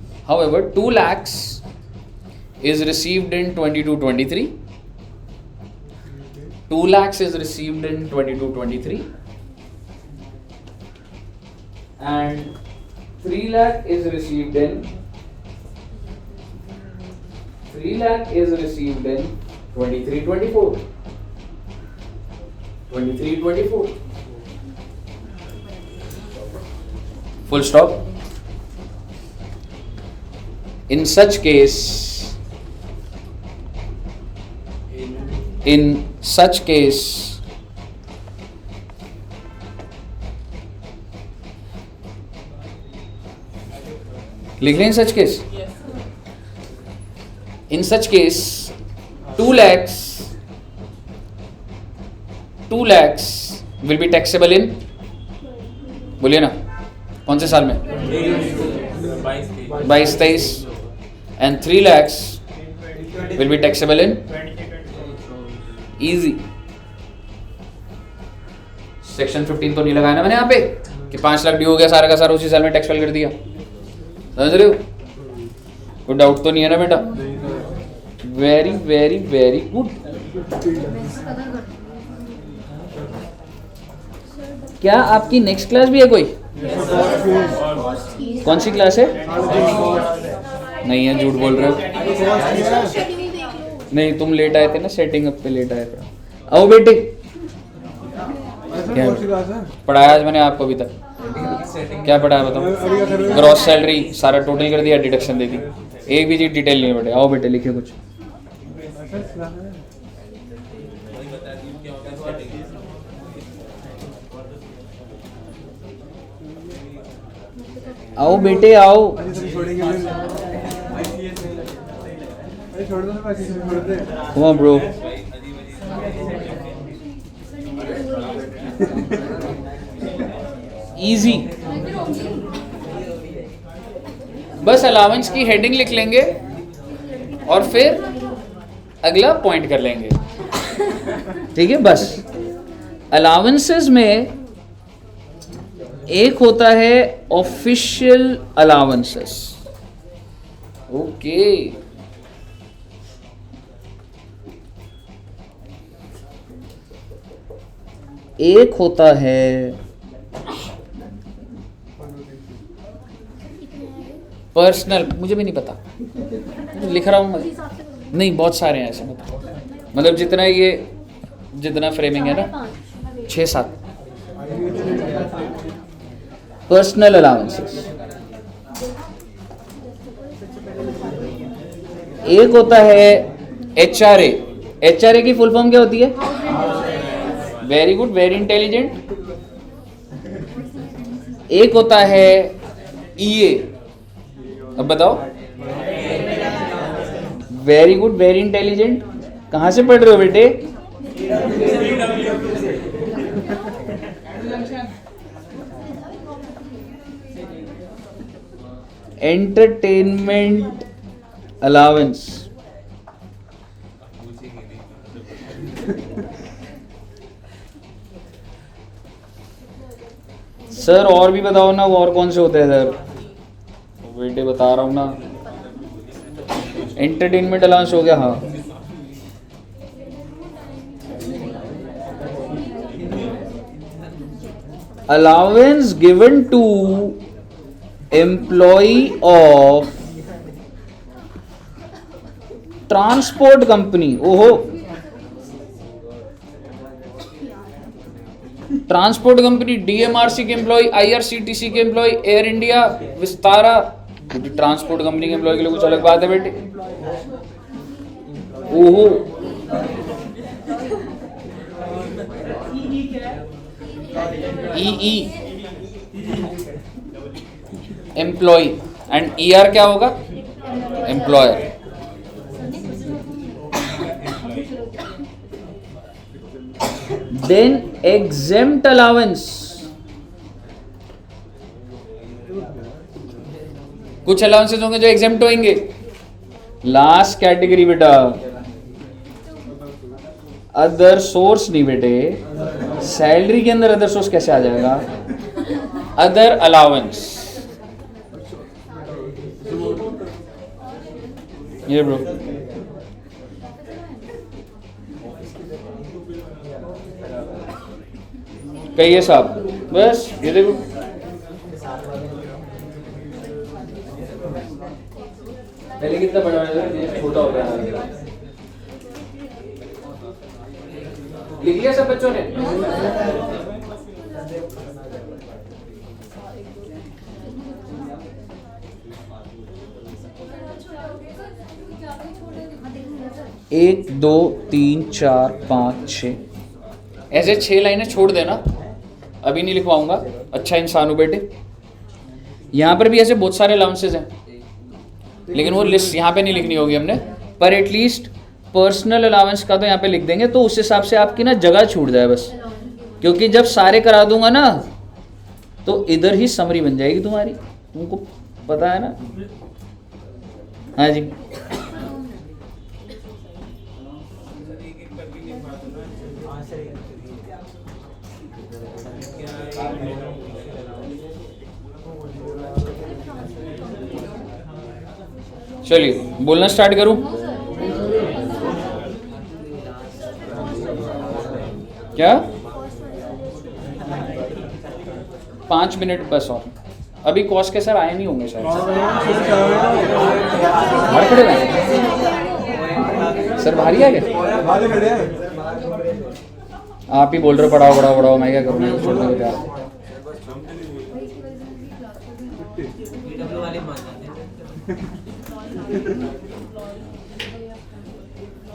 22-23. 2 lakhs is received in 22-23 and 3 lakh is received in 23-24. 23, 24. Full stop. In such case, लिख लें in such case 2 lakhs will be taxable in, बोलिए ना, कौन से साल में? 22-23. And 3 lakhs will be taxable in easy. Section 15 तो नहीं लगाया ना मैंने यहाँ पे कि 5 लाख ड्यू हो गया, सारा का सारा उसी साल में टैक्स फाइल कर दिया. समझ रहे हो? कोई डाउट तो नहीं है ना बेटा? Very very very good. क्या आपकी नेक्स्ट क्लास भी है कोई? कौन सी क्लास है? नहीं है, झूठ बोल रहे हो. नहीं, तुम लेट आए थे ना, सेटिंग अप पे लेट आए थे. आओ बेटे. क्या पढ़ाया आज मैंने आपको अभी तक? क्या पढ़ाया बताओ? ग्रॉस सैलरी सारा टोटल कर दिया, डिडक्शन दे दी. एक भी चीज डिटेल नहीं है बेटे. आओ बेटे लिखिए कुछ. आओ बेटे आओ. Come on bro. Easy. बस अलाउंस की हेडिंग लिख लेंगे और फिर अगला पॉइंट कर लेंगे. ठीक है? बस अलाउंसेस में एक होता है ऑफिशियल अलाउंसेस. ओके. एक होता है पर्सनल, मुझे भी नहीं पता, लिख रहा हूं मैं. नहीं, बहुत सारे हैं ऐसे. मतलब जितना ये जितना फ्रेमिंग है ना, 6-7 पर्सनल अलाउंसेस. एक होता है HRA. HRA की फुल फॉर्म क्या होती है? Very good, very intelligent. एक होता है EA. अब बताओ. Very good, very intelligent. कहां से पढ़ रहे हो बेटे? Entertainment allowance. सर और भी बताओ ना, और कौन से होते हैं सर? बेटे बता रहा हूं ना. एंटरटेनमेंट अलाउंस हो गया. हाँ, allowance given to employee of transport company. ओहो, ट्रांसपोर्ट कंपनी, DMRC के एम्प्लॉय, IRCTC के employee, Air India, Vistara. Transport company के एम्प्लॉय के लिए कुछ अलग बात है बेटे. ओहो, EE एम्प्लॉय एंड ER क्या होगा? एम्प्लॉयर. Then exempt allowance. कुछ अलाउंसेस होंगे जो एग्जेम्प्ट होंगे. लास्ट कैटेगरी बेटा अदर सोर्स नहीं बेटे. सैलरी के अंदर अदर सोर्स कैसे आ जाएगा? Other allowance. ये ब्रो कहिए साहब. बस ये देखो, पहले कितना बड़ा है, छोटा हो गया. लिख लिया सब बच्चों ने? एक, दो, तीन, चार, पाँच, छः, ऐसे 6 लाइनें छोड़ देना, अभी नहीं लिखवाऊंगा। अच्छा इंसान हो बेटे। यहाँ पर भी ऐसे बहुत सारे अलाउंसेस हैं, लेकिन वो लिस्ट यहाँ पे नहीं लिखनी होगी हमने, पर एटलीस्ट पर्सनल अलाउंस का तो यहाँ पे लिख देंगे, तो उस हिसाब से आपकी ना जगह छूट जाए बस, क्योंकि जब सारे करा दूंगा ना तो इधर ही समरी बन जाएगी तुम्हारी, तुमको पता है ना। हाँ जी, चलिए बोलना स्टार्ट करूं। क्या 5 मिनट बस, और अभी कॉस के सर आए नहीं होंगे शायद। बाहर खड़े हैं सर, बाहर ही आ गए। आप ही बोल रहे हो पढ़ाओ पढ़ाओ पढ़ाओ, मैं क्या करूँ, छोड़ने को तैयार।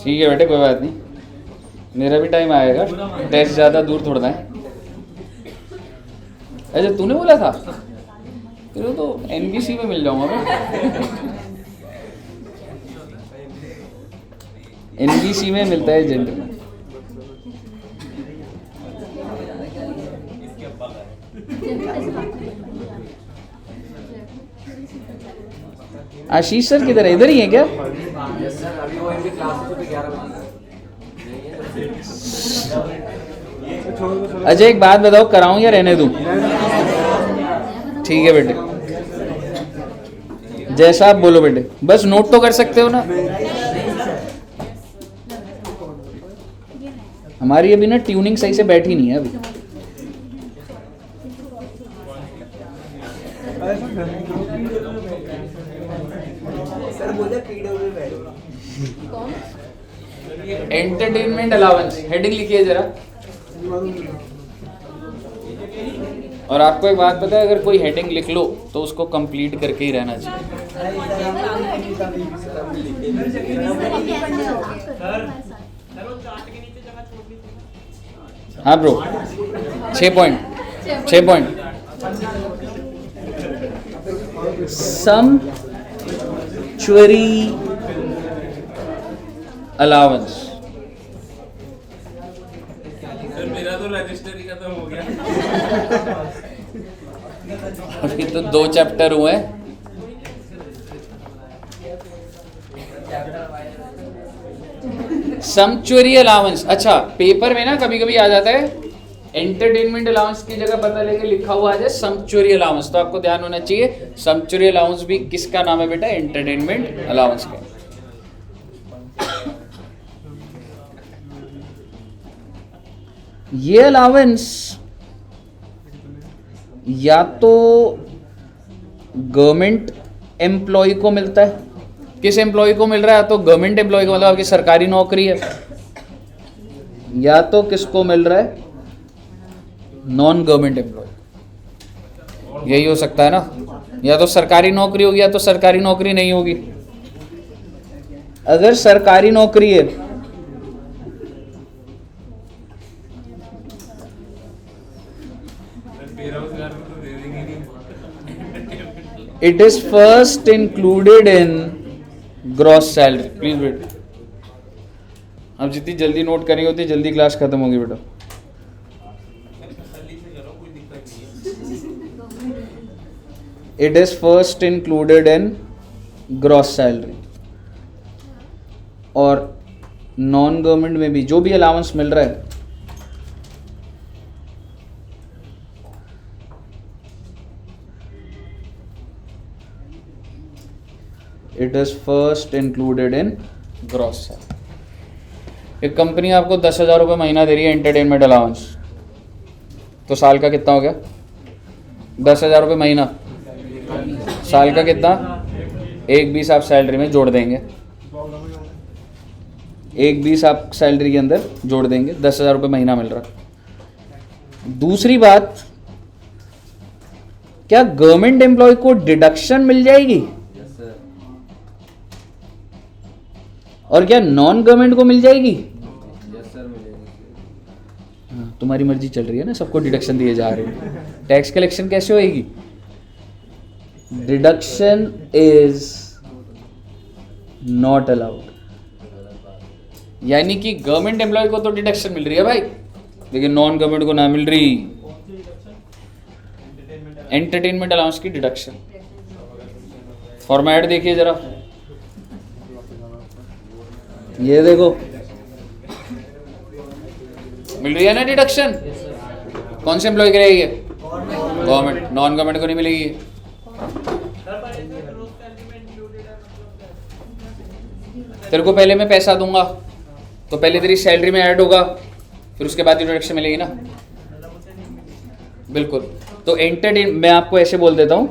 ठीक है बेटे, कोई बात नहीं, मेरा भी टाइम आएगा, टेस्ट ज़्यादा दूर थोड़ा है। अच्छा तूने बोला था, तेरे तो NBC में मिल जाऊंगा मैं। NBC में मिलता है जेंटलमैन। आशीष सर किधर है, इधर ही है क्या? अभी वो इनकी क्लास है 11 बजे। अच्छा एक बात बताओ, कराऊं या रहने दूं? ठीक है बेटे, जैसा आप बोलो बेटे, बस नोट तो कर सकते हो ना। हमारी अभी ना ट्यूनिंग सही से बैठी नहीं है अभी। सर बोले PW बैठ। एंटरटेनमेंट अलाउंस हेडिंग लिखिए जरा। और आपको एक बात पता है, अगर कोई हेडिंग लिख लो तो उसको कंप्लीट करके ही रहना चाहिए। हाँ ब्रो, 6 पॉइंट। सम-चुअरी अलाउंस। सर मेरा तो रजिस्टर ही खत्म हो गया। अभी तो 2 चैप्टर हुए हैं। सम-चुअरी अलाउंस। अच्छा पेपर में ना कभी कभी आ जाता है एंटरटेनमेंट अलाउंस की जगह पता लेके लिखा हुआ आ जाए सम-चुअरी अलाउंस, तो आपको ध्यान होना चाहिए सम-चुअरी अलाउंस भी किसका नाम है बेटा? एंटरटेनमेंट अलाउंस का। ये अलाउंस या तो गवर्नमेंट एम्प्लॉय को मिलता है। किस एम्प्लॉय को मिल रहा है? तो गवर्नमेंट एम्प्लॉय को, मतलब आपकी सरकारी नौकरी है। या तो किसको मिल रहा है? नॉन गवर्नमेंट एम्प्लॉय, यही हो सकता है ना। या तो सरकारी नौकरी होगी या तो सरकारी नौकरी नहीं होगी। अगर सरकारी नौकरी है बेरोजगार को तो दे देंगे नहीं। it is first included in gross salary। Please बेटा, अब जितनी जल्दी नोट करेंगे उतनी जल्दी क्लास खत्म होगी बेटा। तसल्ली से करो, कोई दिक्कत नहीं है। it is first included in gross salary। और नॉन गवर्नमेंट में भी जो भी अलाउंस मिल रहा है it is first included in gross salary. एक कंपनी आपको 10,000 रुपये महीना दे रही है एंटरटेनमेंट अलाउंस, तो साल का कितना हो गया? 10,000 रुपये महीना, साल का कितना? 1,20 आप सैलरी में जोड़ देंगे। एक 20 आप सैलरी के अंदर जोड़ देंगे, 10,000 रुपये महीना मिल रहा। दूसरी बात, क्या गवर्नमेंट एम्प्लॉय को डिडक्शन मिल जाएगी? Yes sir. और क्या नॉन गवर्नमेंट को मिल जाएगी? यस सर मिलेगी। हाँ, तुम्हारी मर्जी चल रही है ना, सबको डिडक्शन दिए जा रहे हैं। टैक्स कलेक्शन कैसे होएगी? Deduction is not allowed. यानी कि गवर्नमेंट एम्प्लॉय को तो डिडक्शन मिल रही है भाई, लेकिन नॉन गवर्नमेंट को ना मिल रही। एंटरटेनमेंट अलाउंस की डिडक्शन। फॉर्मेट देखिए जरा, ये देखो मिल रही है ना डिडक्शन। कौन से एम्प्लॉय के लिए ये? गवर्नमेंट। नॉन गवर्नमेंट को नहीं मिलेगी। तेरे को पहले मैं पैसा दूंगा तो पहले तेरी सैलरी में ऐड होगा, फिर उसके बाद डिडक्शन मिलेगी ना। बिल्कुल। तो एंटरटेन, मैं आपको ऐसे बोल देता हूँ,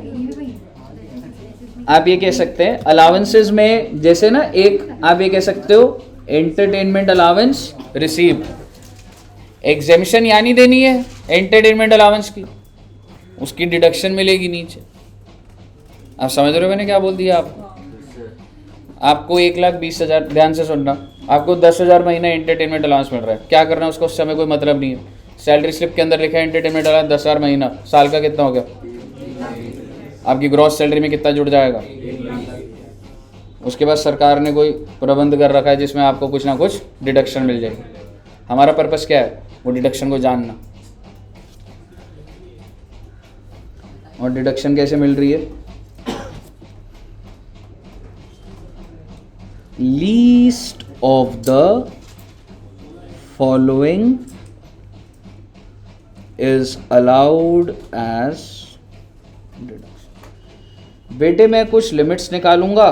आप ये कह सकते हैं अलाउंसेस में, जैसे ना एक आप ये कह सकते हो एंटरटेनमेंट अलाउंस रिसीव, एग्जेम्पशन यानी देनी है एंटरटेनमेंट अलाउंस की, उसकी डिडक्शन मिलेगी नीचे। आप समझ रहे हो मैंने क्या बोल दिया आपको? आपको 1,20,000, ध्यान से सुनना, आपको 10,000 महीना एंटरटेनमेंट अलाउंस मिल रहा है। क्या करना है उसको, उस समय कोई मतलब नहीं है। सैलरी स्लिप के अंदर लिखा है एंटरटेनमेंट अलाउंस 10,000 महीना, साल का कितना हो गया? आपकी ग्रॉस सैलरी में कितना जुड़ जाएगा? उसके बाद सरकार ने कोई प्रबंध कर रखा है जिसमें आपको कुछ ना कुछ डिडक्शन मिल जाएगी। हमारा पर्पस क्या है? वो डिडक्शन को जानना। और डिडक्शन कैसे मिल रही है? Least of the following is allowed as deduction. बेटे मैं कुछ लिमिट्स निकालूंगा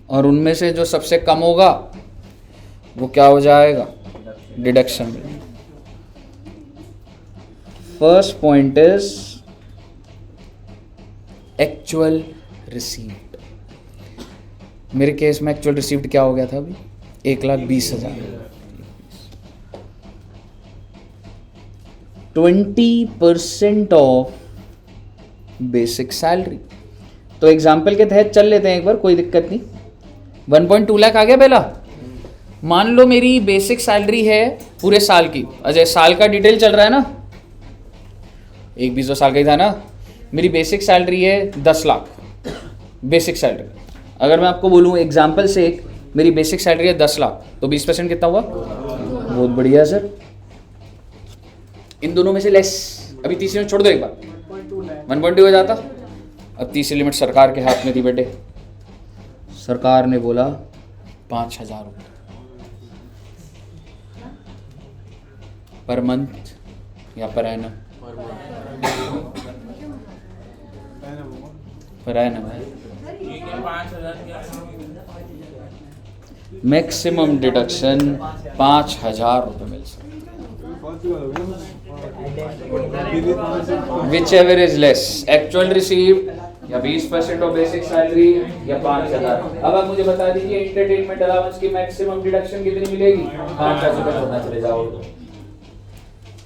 और उनमें से जो सबसे कम होगा वो क्या हो जाएगा? डिडक्शन में। First point is actual received. मेरे केस में एक्चुअल रिसीव्ड क्या हो गया था अभी? 1,20,000। 20% ऑफ बेसिक सैलरी। तो एग्जाम्पल के तहत चल लेते हैं एक बार, कोई दिक्कत नहीं। 1.2 लाख आ गया पहला। मान लो मेरी बेसिक सैलरी है पूरे साल की, अजय साल का डिटेल चल रहा है ना, 1-20 साल का ही था ना। मेरी बेसिक सैलरी है 10 लाख बेसिक सैलरी। अगर मैं आपको बोलूँ एग्जाम्पल से एक, मेरी बेसिक सैलरी है 10 लाख, तो 20% कितना हुआ? बहुत बढ़िया सर। इन दोनों में से लेस, अभी तीसरी में छोड़ दो एक बार, 1.2 हो जाता। अब तीसरी लिमिट सरकार के हाथ में थी बेटे। सरकार ने बोला 5,000 रुपये पर मंथ या पर एनम? पर एनम है। मैक्सिमम डिडक्शन 5,000 रुपये मिल सकता है। Which ever is less, actual receive या 20% ऑफ बेसिक सैलरी या 5,000। अब आप मुझे बता दीजिए एंटरटेनमेंट अलाउंस की मैक्सिमम डिडक्शन कितनी मिलेगी? 5,000 रुपये होना चले जाओ।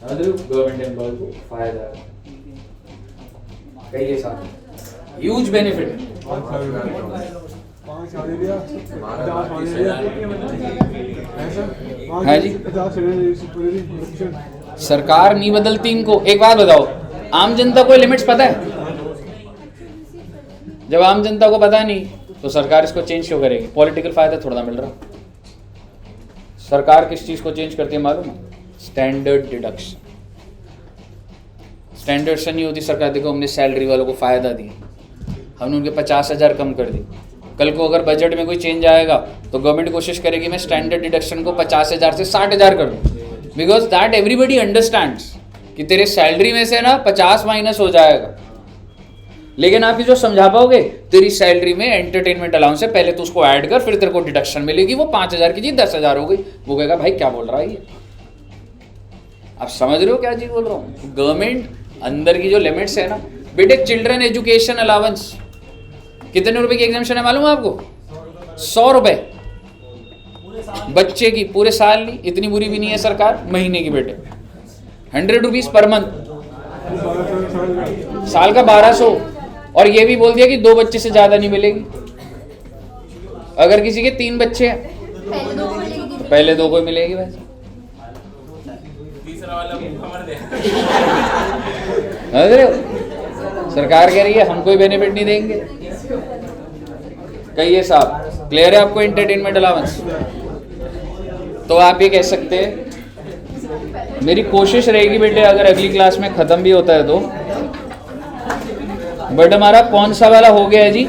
गवर्नमेंट एम्प्लॉय को फायदा कहिए साथ, ह्यूज बेनिफिट। हाँ जी, सरकार नहीं बदलती इनको। एक बात बताओ, आम जनता को लिमिट्स पता है? जब आम जनता को पता नहीं तो सरकार इसको चेंज क्यों करेगी? पॉलिटिकल फायदा थोड़ा मिल रहा। सरकार किस चीज को चेंज करती है मालूम है? Standard deduction. स्टैंडर्ड से नहीं होती सरकार, देखो हमने सैलरी वालों को फायदा दिया, हमने उनके 50,000 कम कर दी। कल को अगर बजट में कोई चेंज आएगा तो गवर्नमेंट कोशिश करेगी मैं स्टैंडर्ड डिडक्शन को 50,000 से 60,000 कर दूं, बिकॉज दैट एवरीबडी अंडरस्टैंड्स कि तेरे सैलरी में से ना 50 माइनस हो जाएगा। लेकिन आप ये जो समझा पाओगे, तेरी सैलरी में एंटरटेनमेंट अलाउंस है, पहले तो उसको ऐड कर, फिर तेरे को डिडक्शन मिलेगी, वो 5,000 की चीज 10,000 हो गई। वो कहेगा भाई क्या बोल रहा है ये? आप समझ रहे हो क्या चीज बोल रहा हूँ? गवर्नमेंट अंदर की जो लिमिट्स है ना बेटे, चिल्ड्रन एजुकेशन अलाउंस कितने रुपए की एग्जामिशन है मालूम है आपको? 100 रुपए। बच्चे की, पूरे साल नहीं, इतनी बुरी भी नहीं है सरकार, महीने की बेटे 100 रुपीज पर मंथ, साल का 1200। और ये भी बोल दिया कि 2 बच्चे से ज्यादा नहीं मिलेगी। अगर किसी के 3 बच्चे हैं तो पहले 2 को ही मिलेगी वैसे। तीसरा वाला मुंह दे। अरे सरकार कह रही है हम कोई बेनिफिट नहीं देंगे। कहिए साहब, क्लियर है आपको एंटरटेनमेंट अलाउंस? तो आप ये कह सकते हैं, मेरी कोशिश रहेगी बेटे अगर अगली क्लास में खत्म भी होता है तो, बट हमारा कौन सा वाला हो गया है जी?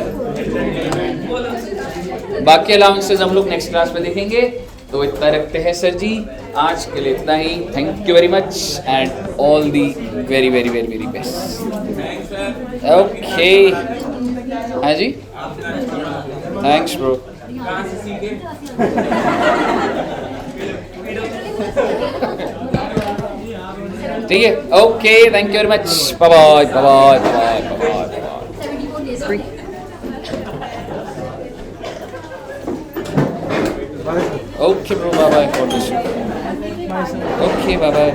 बाकी अलाउंसेस हम लोग नेक्स्ट क्लास में देखेंगे। तो इतना रखते हैं सर जी, आज के लिए इतना ही। Thank you very much and all the very very very very best. Okay, हाँ जी, थैंक्स ब्रो। कहाँ से सीखे? ठीक है, okay, thank you very much, bye bye bye bye bye bye. Okay bro, bye bye, God bless you. Okay bye bye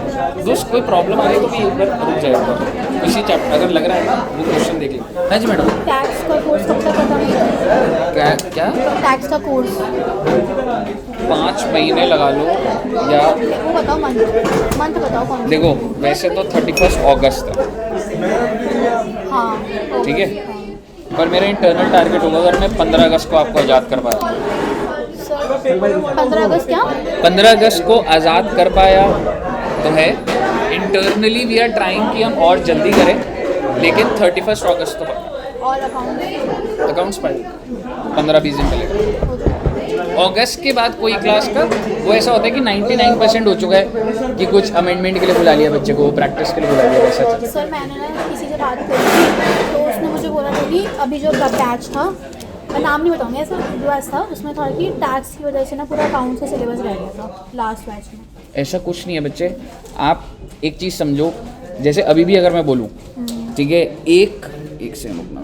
दोस्त, कोई problem आ रही तो भी एक बार रुक जाएगा इसी चैप्टर, अगर लग रहा है ना वो क्वेश्चन देख लीजिए। हाँ जी मैडम। टैक्स का कोर्स कब तक खत्म है? क्या टैक्स का कोर्स 5 महीने लगा लो या वो बताओ, मंथ बताओ कौन सा? देखो वैसे तो 31 अगस्त तक, हाँ ठीक है, पर मेरा इंटरनल टारगेट होगा अगर मैं 15 अगस्त को आपको आज़ाद कर पाया। 15 अगस्त क्या? 15 अगस्त को आज़ाद कर पाया तो है इंटरनली वी आर ट्राइंग कि हम और जल्दी करें, लेकिन 31 अगस्त तो और अकाउंट्स पाए 15-20 दिन पहले। अगस्त के बाद कोई क्लास का वो ऐसा होता है कि 99% हो चुका है कि कुछ अमेंडमेंट के लिए बुला लिया बच्चे को, प्रैक्टिस के लिए बुला लिया, वैसा था। सर मैंने ना किसी से बात करी तो उसने मुझे बोला था कि अभी जो बैच था, मैं नाम नहीं बताऊंगी, ऐसा बैच था, उसमें था कि टैक्स की वजह से ना पूरा अकाउंट का सिलेबस रह गया था लास्ट बैच में। ऐसा कुछ नहीं है बच्चे, आप एक चीज़ समझो, जैसे अभी भी अगर मैं बोलूँ, ठीक है, एक सेकंड रुकना,